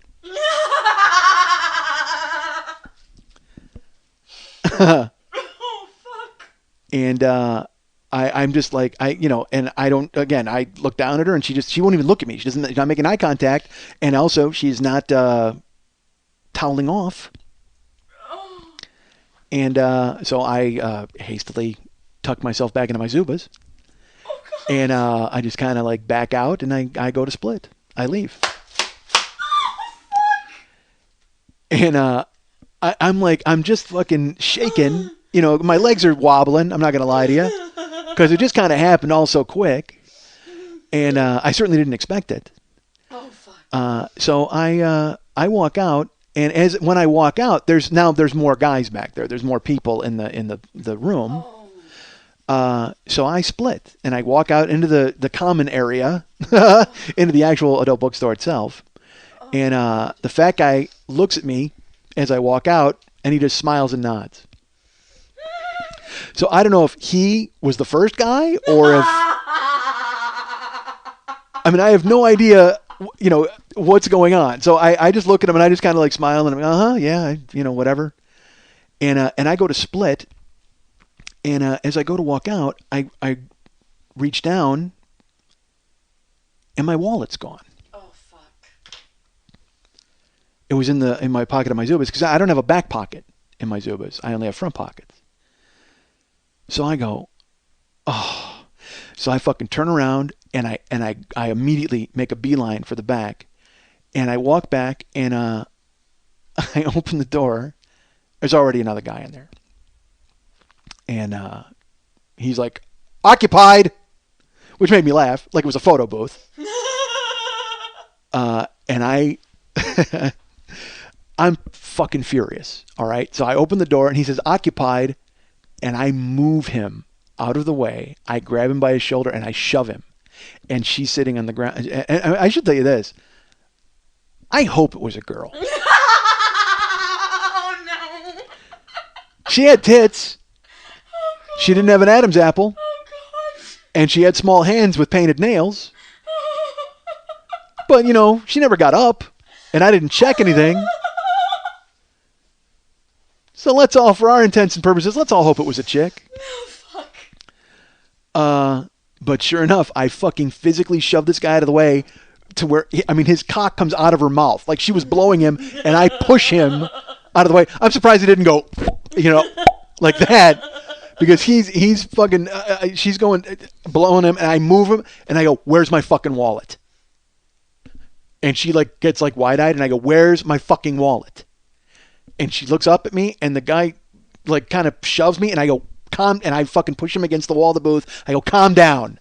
Oh, fuck. And I'm just like, and I don't, again, I look down at her and she won't even look at me. She's not making eye contact. And also she's not toweling off. And so I hastily tuck myself back into my Zubas. And I just kind of back out and I go to split. I leave. And I'm just fucking shaking. My legs are wobbling. I'm not going to lie to you. Because it just kind of happened all so quick. And I certainly didn't expect it. Oh, fuck. So I walk out. And when I walk out, there's more guys back there. There's more people in the room. So I split and I walk out into the common area, into the actual adult bookstore itself. And the fat guy looks at me as I walk out and he just smiles and nods. So I don't know if he was the first guy or if, I have no idea, what's going on. So I just look at him and I just kind of smile and I'm yeah, whatever. And I go to split. And as I go to walk out, I reach down, and my wallet's gone. Oh, fuck. It was in my pocket of my Zubas because I don't have a back pocket in my Zubas. I only have front pockets. So I go, oh. So I fucking turn around and I immediately make a beeline for the back, and I walk back and I open the door. There's already another guy in there. And he's like, occupied, which made me laugh, like it was a photo booth. And I'm fucking furious. All right. So I open the door and he says, occupied. And I move him out of the way. I grab him by his shoulder and I shove him. And she's sitting on the ground. And I should tell you this. I hope it was a girl. Oh, no. She had tits. She didn't have an Adam's apple. Oh, God. And she had small hands with painted nails. But, you know, she never got up. And I didn't check anything. So let's all, for our intents and purposes, let's all hope it was a chick. Oh, fuck. But sure enough, I fucking physically shoved this guy out of the way to where, his cock comes out of her mouth. Like she was blowing him, and I push him out of the way. I'm surprised he didn't go, like that. Because he's fucking, she's going, blowing him, and I move him, and I go, where's my fucking wallet? And she like gets like wide-eyed, and I go, where's my fucking wallet? And she looks up at me, and the guy like kind of shoves me, and I go, and I fucking push him against the wall of the booth. I go, calm down.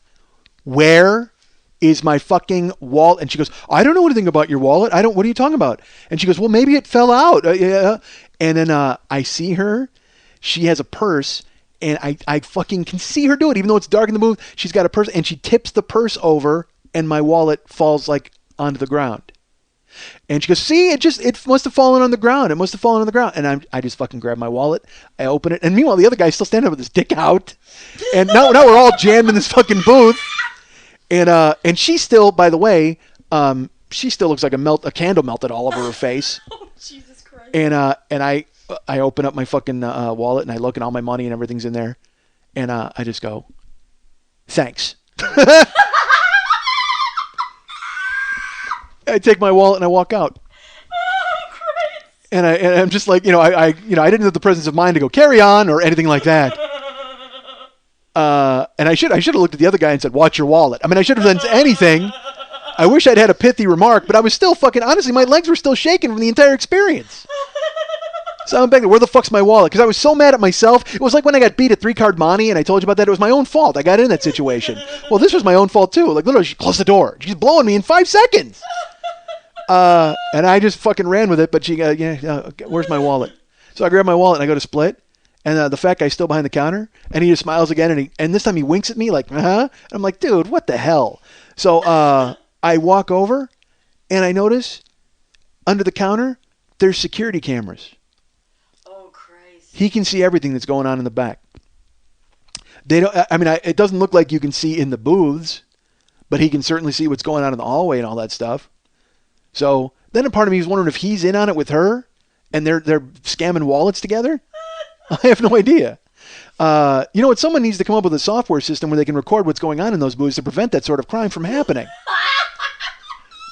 Where is my fucking wallet? And she goes, I don't know anything about your wallet. What are you talking about? And she goes, well, maybe it fell out. Yeah. And then I see her. She has a purse, and I fucking can see her do it, even though it's dark in the booth. She's got a purse, and she tips the purse over, and my wallet falls like onto the ground. And she goes, see, it must have fallen on the ground. It must have fallen on the ground. And I just fucking grab my wallet. I open it. And meanwhile, the other guy's still standing up with his dick out. And now we're all jammed in this fucking booth. And she still, by the way, she still looks like a candle melted all over her face. Oh, Jesus Christ. And I open up my fucking wallet, and I look, and all my money and everything's in there. And I just go, thanks. I take my wallet and I walk out. Oh, Christ. And I'm just like, I didn't have the presence of mind to go carry on or anything like that. And I should have looked at the other guy and said, watch your wallet. I should have done anything. I wish I'd had a pithy remark, but I was still fucking, honestly, my legs were still shaking from the entire experience. So I'm back there, where the fuck's my wallet? Because I was so mad at myself. It was like when I got beat at 3-card money, and I told you about that. It was my own fault. I got in that situation. Well, this was my own fault too. Like literally, she closed the door. She's blowing me in 5 seconds. And I just fucking ran with it. But she, where's my wallet? So I grab my wallet and I go to split. And the fat guy's still behind the counter, and he just smiles again, and this time he winks at me like, And I'm like, dude, what the hell? So I walk over, and I notice under the counter there's security cameras. Oh, Christ. He can see everything that's going on in the back. They don't. It doesn't look like you can see in the booths, but he can certainly see what's going on in the hallway and all that stuff. So then a part of me is wondering if he's in on it with her, and they're scamming wallets together. I have no idea. Someone needs to come up with a software system where they can record what's going on in those booths to prevent that sort of crime from happening.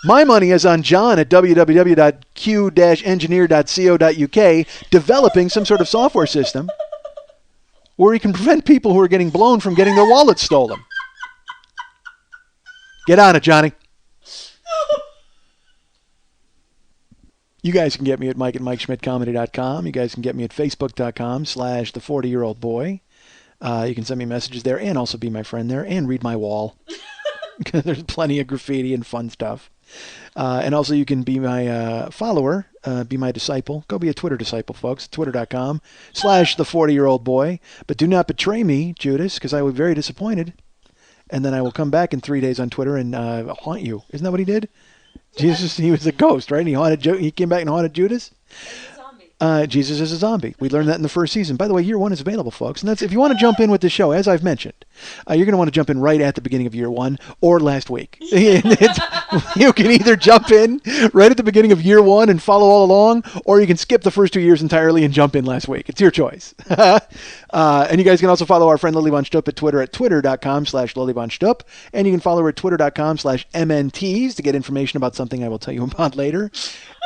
My money is on John at www.q-engineer.co.uk developing some sort of software system where he can prevent people who are getting blown from getting their wallets stolen. Get on it, Johnny. You guys can get me at Mike at MikeSchmidtComedy.com. You guys can get me at Facebook.com/the40-year-old-boy. You can send me messages there and also be my friend there and read my wall. There's plenty of graffiti and fun stuff. And also you can be my follower, be my disciple. Go be a Twitter disciple, folks. Twitter.com/the40-year-old-boy. But do not betray me, Judas, because I will be very disappointed. And then I will come back in 3 days on Twitter and haunt you. Isn't that what he did? Jesus, he was a ghost, right? And he came back and haunted Judas. Jesus is a zombie. We learned that in the first season. By the way, year 1 is available, folks. And that's if you want to jump in with the show, as I've mentioned, you're going to want to jump in right at the beginning of year 1 or last week. You can either jump in right at the beginning of year 1 and follow all along, or you can skip the first 2 years entirely and jump in last week. It's your choice. And you guys can also follow our friend Lily Von Stupp at Twitter at twitter.com/Lily Von Stupp. And you can follow her at twitter.com/MNTs to get information about something I will tell you about later.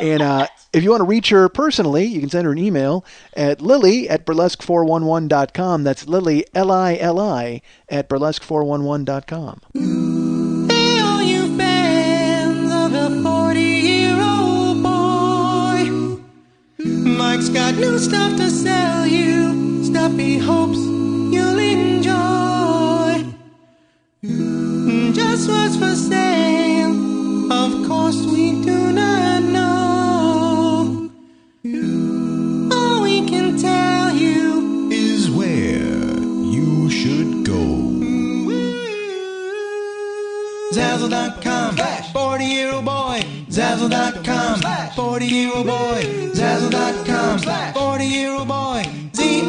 And if you want to reach her personally, you can send her an email at lily@burlesque411.com. That's Lily, Lili, at burlesque411.com. Hey, all you fans of the 40-year-old boy. Mike's got new stuff to sell you, stuff he hopes you'll enjoy. Just what's for sale, of course we Zazzle.com, 40-year-old boy. Zazzle.com, 40-year-old boy. Zazzle.com, 40-year-old boy. Zazzle.com.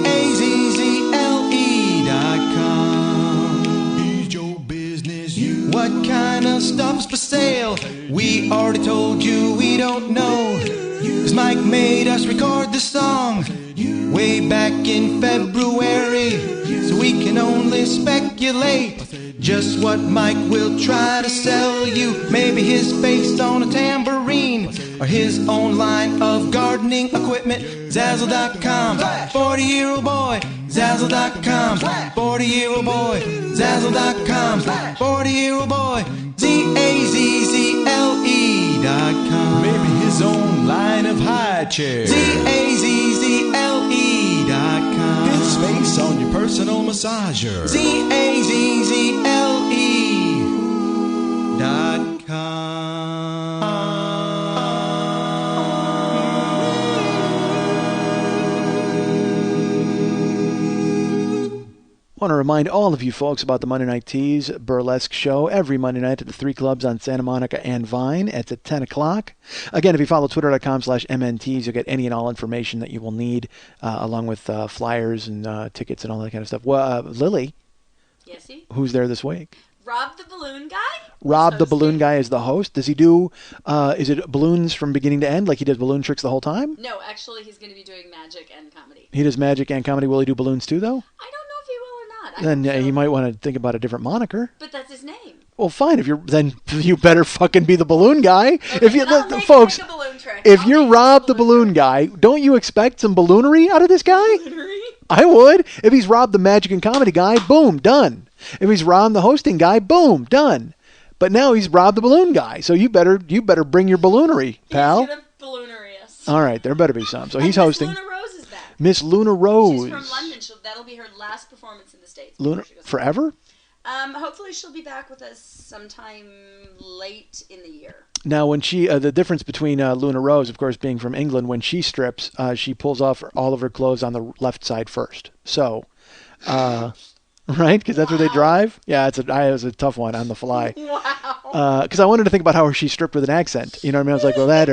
Is your business you? What kind of stuff's for sale? We already told you we don't know. 'Cause Mike made us record this song way back in February, so we can only speculate just what Mike will try to sell you. Maybe his face on a tambourine, or his own line of gardening equipment. Zazzle.com, 40-year-old boy. Zazzle.com, 40-year-old boy. Zazzle.com, 40-year-old boy. Zazzle.com. Maybe his own line of high chairs. Zazzle.com. His space on your personal massager. I want to remind all of you folks about the Monday Night Teas burlesque show every Monday night at the 3 clubs on Santa Monica and Vine. It's at 10 o'clock. Again, if you follow twitter.com/MNTs, you'll get any and all information that you will need, along with flyers and tickets and all that kind of stuff. Well, Lily, Yesy? who's there this week? Rob the Balloon Guy? Rob the Hosting. Balloon Guy is the host. Does he do, is it balloons from beginning to end, like he does balloon tricks the whole time? No, actually, he's going to be doing magic and comedy. He does magic and comedy. Will he do balloons too, though? I don't know if he will or not. Then I hope you so. might want to think about a different moniker. But that's his name. Well, fine. Then you better fucking be the balloon guy. Okay, If you, then I'll make folks, a balloon trick. if I'll you're make a Rob the balloon guy, don't you expect some balloonery out of this guy? trick. I would. If he's Rob the magic and comedy guy, boom, done. If he's Rob the hosting guy, boom, done. But now he's Rob the balloon guy, so you better bring your balloonery, pal. He's going to balloonery us. All right, there better be some. So he's And hosting. Miss Luna Rose is back. Miss Luna Rose. She's from London. That'll be her last performance in the States. Luna before she goes forever. home. Hopefully she'll be back with us sometime late in the year. Now, when she, the difference between Luna Rose, of course, being from England, when she strips, she pulls off all of her clothes on the left side first. So, right? Because that's where they drive. Yeah, it was a tough one on the fly. Wow. Because I wanted to think about how she stripped with an accent. You know what I mean? I was like, well, that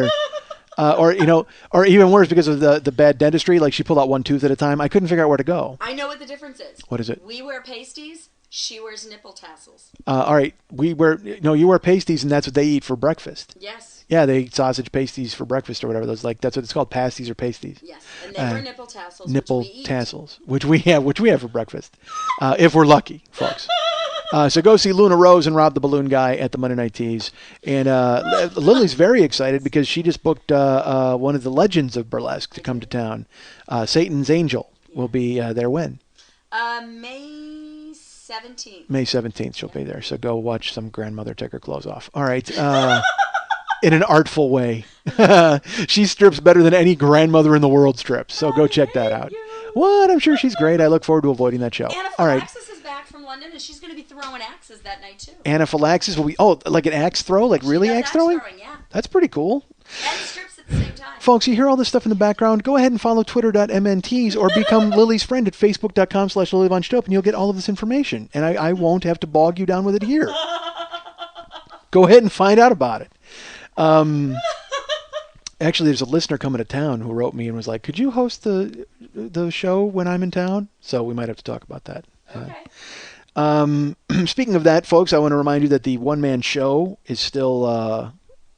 or even worse because of the bad dentistry. Like she pulled out one tooth at a time. I couldn't figure out where to go. I know what the difference is. What is it? We wear pasties. She wears nipple tassels. All right, you wear pasties, and that's what they eat for breakfast. Yes. Yeah, they eat sausage pasties for breakfast or whatever. That's what it's called, pasties or pasties. Yes. And they wear nipple tassels. Nipple which we eat. tassels, which we have for breakfast, if we're lucky, folks. So go see Luna Rose and Rob the Balloon Guy at the Monday Night Teas. And Lily's very excited because she just booked one of the legends of burlesque to come to town. Satan's Angel will be there when? May 17th. May 17th she'll be there. So go watch some grandmother take her clothes off. All right. In an artful way. She strips better than any grandmother in the world strips. So go check that out. What? I'm sure she's great. I look forward to avoiding that show. All right. Anaphylaxis is back from London, and she's going to be throwing axes that night, too. Anaphylaxis will be, like an axe throw? Like really She does axe throwing? yeah. That's pretty cool. And strips at the same time. Folks, you hear all this stuff in the background? Go ahead and follow twitter.mnts or become Lily's friend at facebook.com/Lily Von Stopp, and you'll get all of this information. And I won't have to bog you down with it here. Go ahead and find out about it. Actually, there's a listener coming to town who wrote me and was like, could you host the show when I'm in town? So we might have to talk about that. Okay. Speaking of that, folks, I want to remind you that the one-man show is still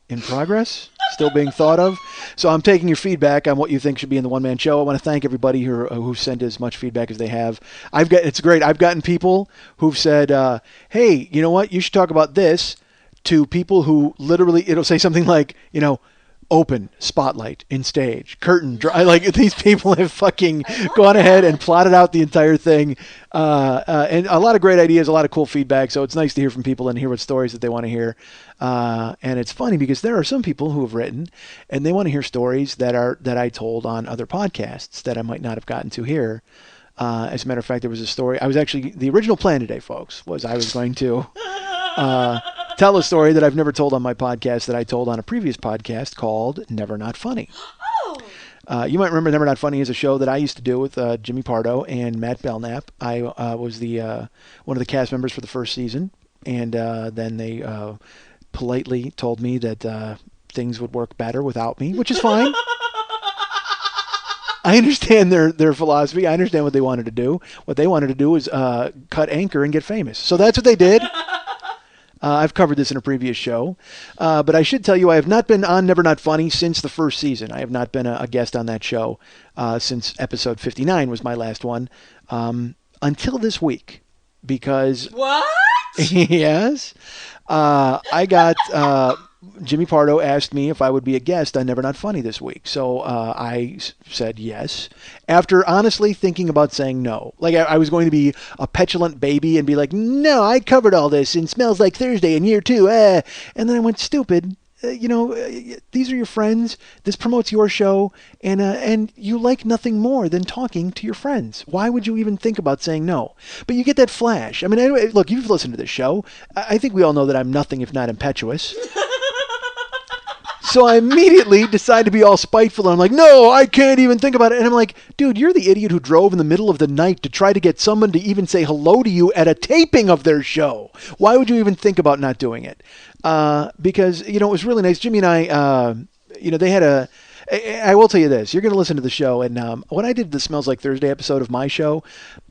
in progress, still being thought of. So I'm taking your feedback on what you think should be in the one-man show. I want to thank everybody who sent as much feedback as they have. It's great. I've gotten people who've said, hey, you know what? You should talk about this, to people who literally, it'll say something like, open, spotlight, in stage, curtain, like these people have fucking gone ahead and plotted out the entire thing. And a lot of great ideas, a lot of cool feedback. So it's nice to hear from people and hear what stories that they want to hear. And it's funny because there are some people who have written and they want to hear stories that I told on other podcasts that I might not have gotten to here. As a matter of fact, there was a story. The original plan today, folks, was I was going to, tell a story that I've never told on my podcast that I told on a previous podcast called Never Not Funny. Oh! You might remember Never Not Funny is a show that I used to do with Jimmy Pardo and Matt Belknap. I was one of the cast members for the first season. and then they politely told me that things would work better without me, which is fine. I understand their philosophy. I understand what they wanted to do. What they wanted to do was cut Anchor and get famous. So that's what they did. I've covered this in a previous show. But I should tell you, I have not been on Never Not Funny since the first season. I have not been a guest on that show since episode 59 was my last one, until this week. Because... What? Yes. I got... Jimmy Pardo asked me if I would be a guest on Never Not Funny this week. So I said yes, after honestly thinking about saying no. Like I was going to be a petulant baby and be like, no, I covered all this and Smells Like Thursday in year 2. And then I went, stupid. These are your friends. This promotes your show, and you like nothing more than talking to your friends. Why would you even think about saying no? But you get that flash. I mean, anyway, look, you've listened to this show. I think we all know that I'm nothing if not impetuous. So I immediately decide to be all spiteful. And I'm like, no, I can't even think about it. And I'm like, dude, you're the idiot who drove in the middle of the night to try to get someone to even say hello to you at a taping of their show. Why would you even think about not doing it? Because, it was really nice. Jimmy and I, they had I will tell you this. You're going to listen to the show. And when I did the Smells Like Thursday episode of my show,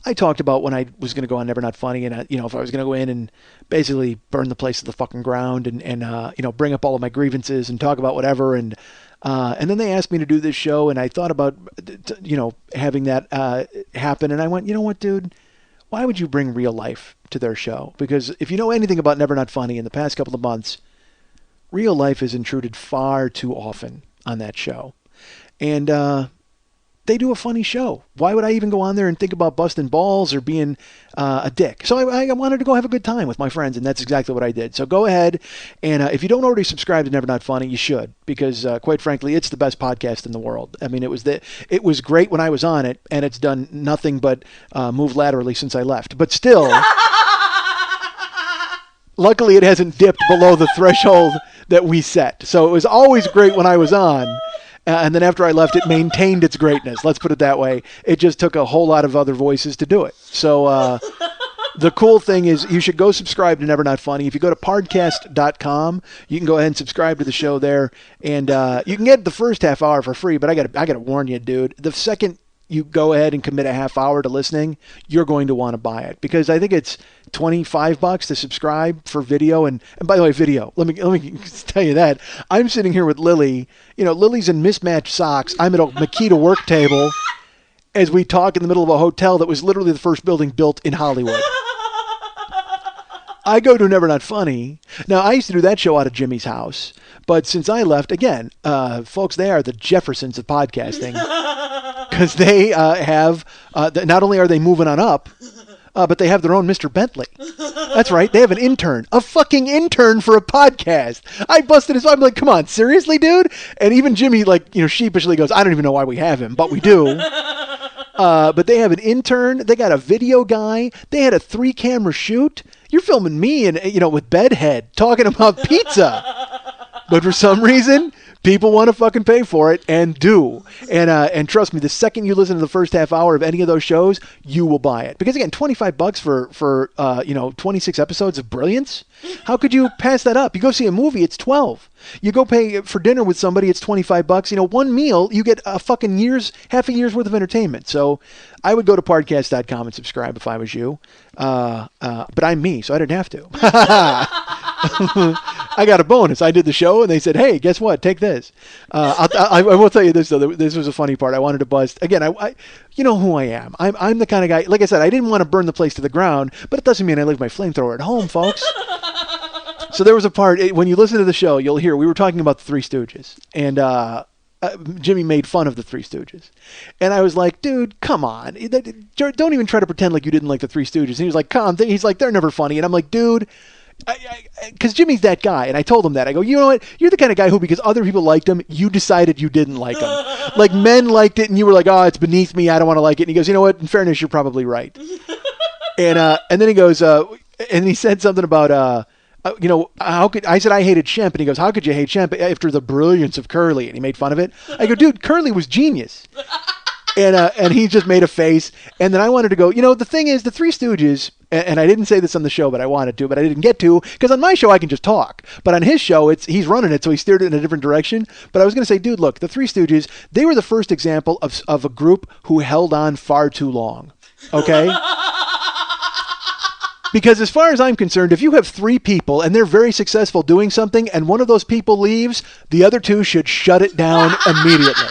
I talked about when I was going to go on Never Not Funny. And, if I was going to go in and basically burn the place to the fucking ground and bring up all of my grievances and talk about whatever. And then they asked me to do this show. And I thought about, having that happen. And I went, you know what, dude? Why would you bring real life to their show? Because if you know anything about Never Not Funny in the past couple of months, real life has intruded far too often on that show. And they do a funny show. Why would I even go on there and think about busting balls or being a dick? So I wanted to go have a good time with my friends, and that's exactly what I did. So go ahead, and if you don't already subscribe to Never Not Funny, you should, because quite frankly, it's the best podcast in the world. I mean, it was great when I was on it, and it's done nothing but move laterally since I left. But still, luckily it hasn't dipped below the threshold that we set. So it was always great when I was on. And then after I left, it maintained its greatness. Let's put it that way. It just took a whole lot of other voices to do it. So the cool thing is you should go subscribe to Never Not Funny. If you go to podcast.com, you can go ahead and subscribe to the show there. And you can get the first half hour for free. But I got to warn you, dude. The second you go ahead and commit a half hour to listening, you're going to want to buy it. Because I think it's $25 to subscribe for video. And by the way, video, let me tell you that. I'm sitting here with Lily. Lily's in mismatched socks. I'm at a Makita work table as we talk in the middle of a hotel that was literally the first building built in Hollywood. I go to Never Not Funny. Now, I used to do that show out of Jimmy's house. But since I left, again, folks, they are the Jeffersons of podcasting. Because they have, not only are they moving on up, but they have their own Mr. Bentley. That's right. They have an intern. A fucking intern for a podcast. I busted his... I'm like, come on, seriously, dude? And even Jimmy, sheepishly goes, I don't even know why we have him, but we do. But they have an intern. They got a video guy. They had a 3-camera shoot. You're filming me and with Bedhead talking about pizza. But for some reason, people want to fucking pay for it and do. And trust me, the second you listen to the first half hour of any of those shows, you will buy it. Because again, $25 for 26 episodes of brilliance. How could you pass that up? You go see a movie, it's $12. You go pay for dinner with somebody, it's $25. One meal, you get a fucking half a year's worth of entertainment. So I would go to podcast.com and subscribe if I was you. But I'm me, so I didn't have to. I got a bonus. I did the show, and they said, hey, guess what? Take this. I will tell you this, though. This was a funny part. I wanted to bust. Again, I you know who I am. I'm the kind of guy, like I said, I didn't want to burn the place to the ground, but it doesn't mean I leave my flamethrower at home, folks. So there was a part, when you listen to the show, you'll hear, we were talking about the Three Stooges, and Jimmy made fun of the Three Stooges. And I was like, dude, come on. Don't even try to pretend like you didn't like the Three Stooges. And he was like, he's like, they're never funny. And I'm like, dude, because Jimmy's that guy. And I told him that. I go, you know what? You're the kind of guy who, because other people liked him, you decided you didn't like him. Like men liked it and you were like, oh, it's beneath me. I don't want to like it. And he goes, you know what? In fairness, you're probably right. And then he goes, and he said something about, how could I said I hated Shemp, and he goes, how could you hate Shemp after the brilliance of Curly? And he made fun of it. I go, dude, Curly was genius. And he just made a face. And then I wanted to go, the thing is, the Three Stooges, and I didn't say this on the show, but I wanted to, but I didn't get to, because on my show I can just talk. But on his show, he's running it, so he steered it in a different direction. But I was going to say, dude, look, the Three Stooges, they were the first example of a group who held on far too long. Okay? Because as far as I'm concerned, if you have three people and they're very successful doing something and one of those people leaves, the other two should shut it down immediately.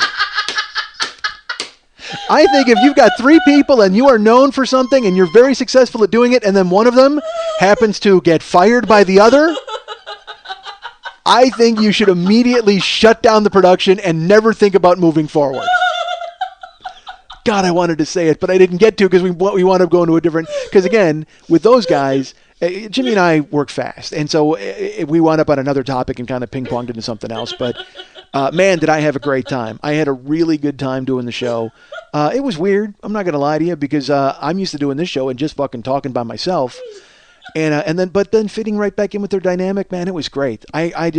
I think if you've got three people and you are known for something and you're very successful at doing it and then one of them happens to get fired by the other, I think you should immediately shut down the production and never think about moving forward. God, I wanted to say it, but I didn't get to because we wound up going to a different... Because again, with those guys, Jimmy and I work fast. And so we wound up on another topic and kind of ping-ponged into something else. But man, did I have a great time. I had a really good time doing the show. It was weird. I'm not going to lie to you because I'm used to doing this show and just fucking talking by myself. But then fitting right back in with their dynamic, man, it was great. I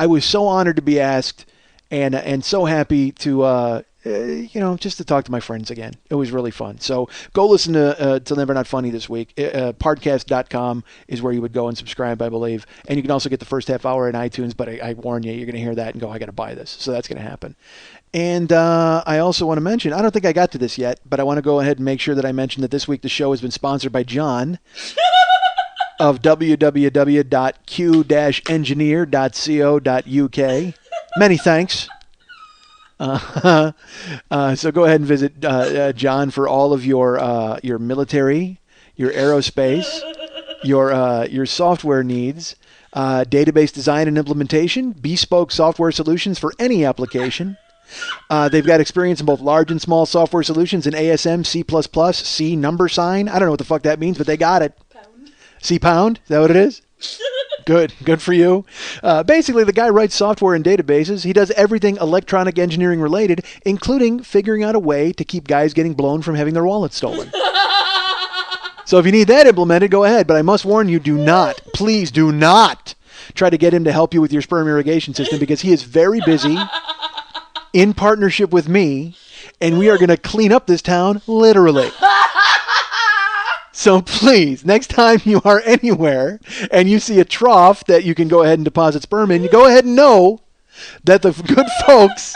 was so honored to be asked and so happy to... just to talk to my friends again. It was really fun. So go listen to Never Not Funny this week. Podcast.com is where you would go and subscribe, I believe. And you can also get the first half hour in iTunes, but I warn you, you're going to hear that and go, I got to buy this. So that's going to happen. And I also want to mention, I don't think I got to this yet, but I want to go ahead and make sure that I mention that this week the show has been sponsored by John of www.q-engineer.co.uk. Many thanks. So go ahead and visit John for all of your military, your aerospace, your software needs, database design and implementation, bespoke software solutions for any application. They've got experience in both large and small software solutions in ASM, C++, C number sign. I don't know what the fuck that means, but they got it. Pound. C pound? Is that what it is? Good for you. Basically, the guy writes software and databases. He does everything electronic engineering related, including figuring out a way to keep guys getting blown from having their wallets stolen. So if you need that implemented, go ahead. But I must warn you, please do not try to get him to help you with your sperm irrigation system because he is very busy in partnership with me, and we are going to clean up this town literally. So please, next time you are anywhere and you see a trough that you can go ahead and deposit sperm in, you go ahead and know that the good folks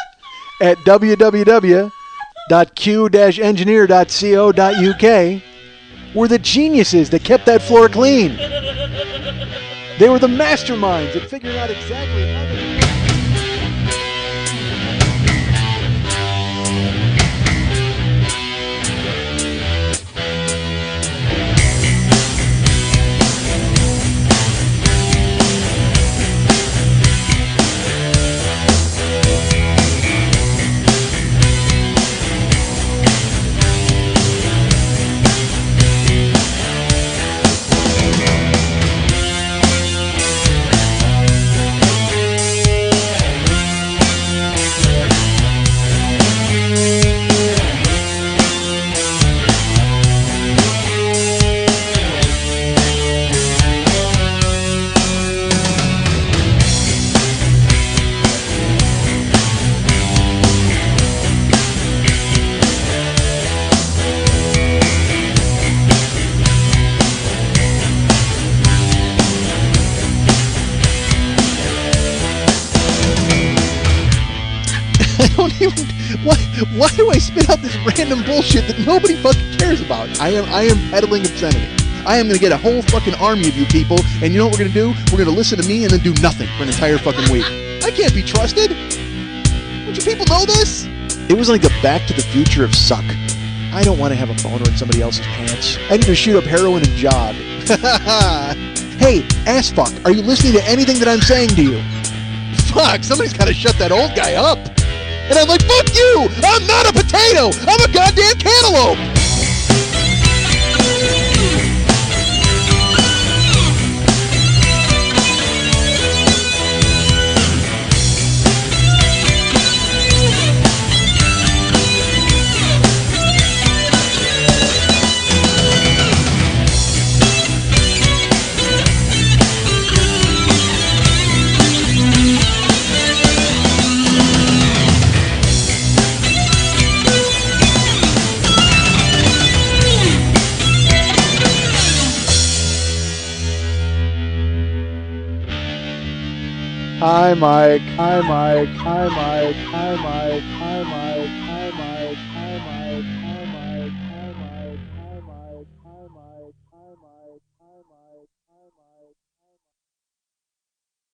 at www.q-engineer.co.uk were the geniuses that kept that floor clean. They were the masterminds at figuring out exactly how to... Why do I spit out this random bullshit that nobody fucking cares about? I am peddling obscenity. I am going to get a whole fucking army of you people, and you know what we're going to do? We're going to listen to me and then do nothing for an entire fucking week. I can't be trusted. Don't you people know this? It was like the Back to the Future of suck. I don't want to have a boner in somebody else's pants. I need to shoot up heroin and jog. Hey, ass fuck, are you listening to anything that I'm saying to you? Fuck, somebody's got to shut that old guy up. And I'm like, fuck you! I'm not a potato! I'm a goddamn cantaloupe! Hi, Mike. Hi, Mike. Hi, Mike. Hi, Mike. Hi, Mike. Hi, Mike. Hi, Mike.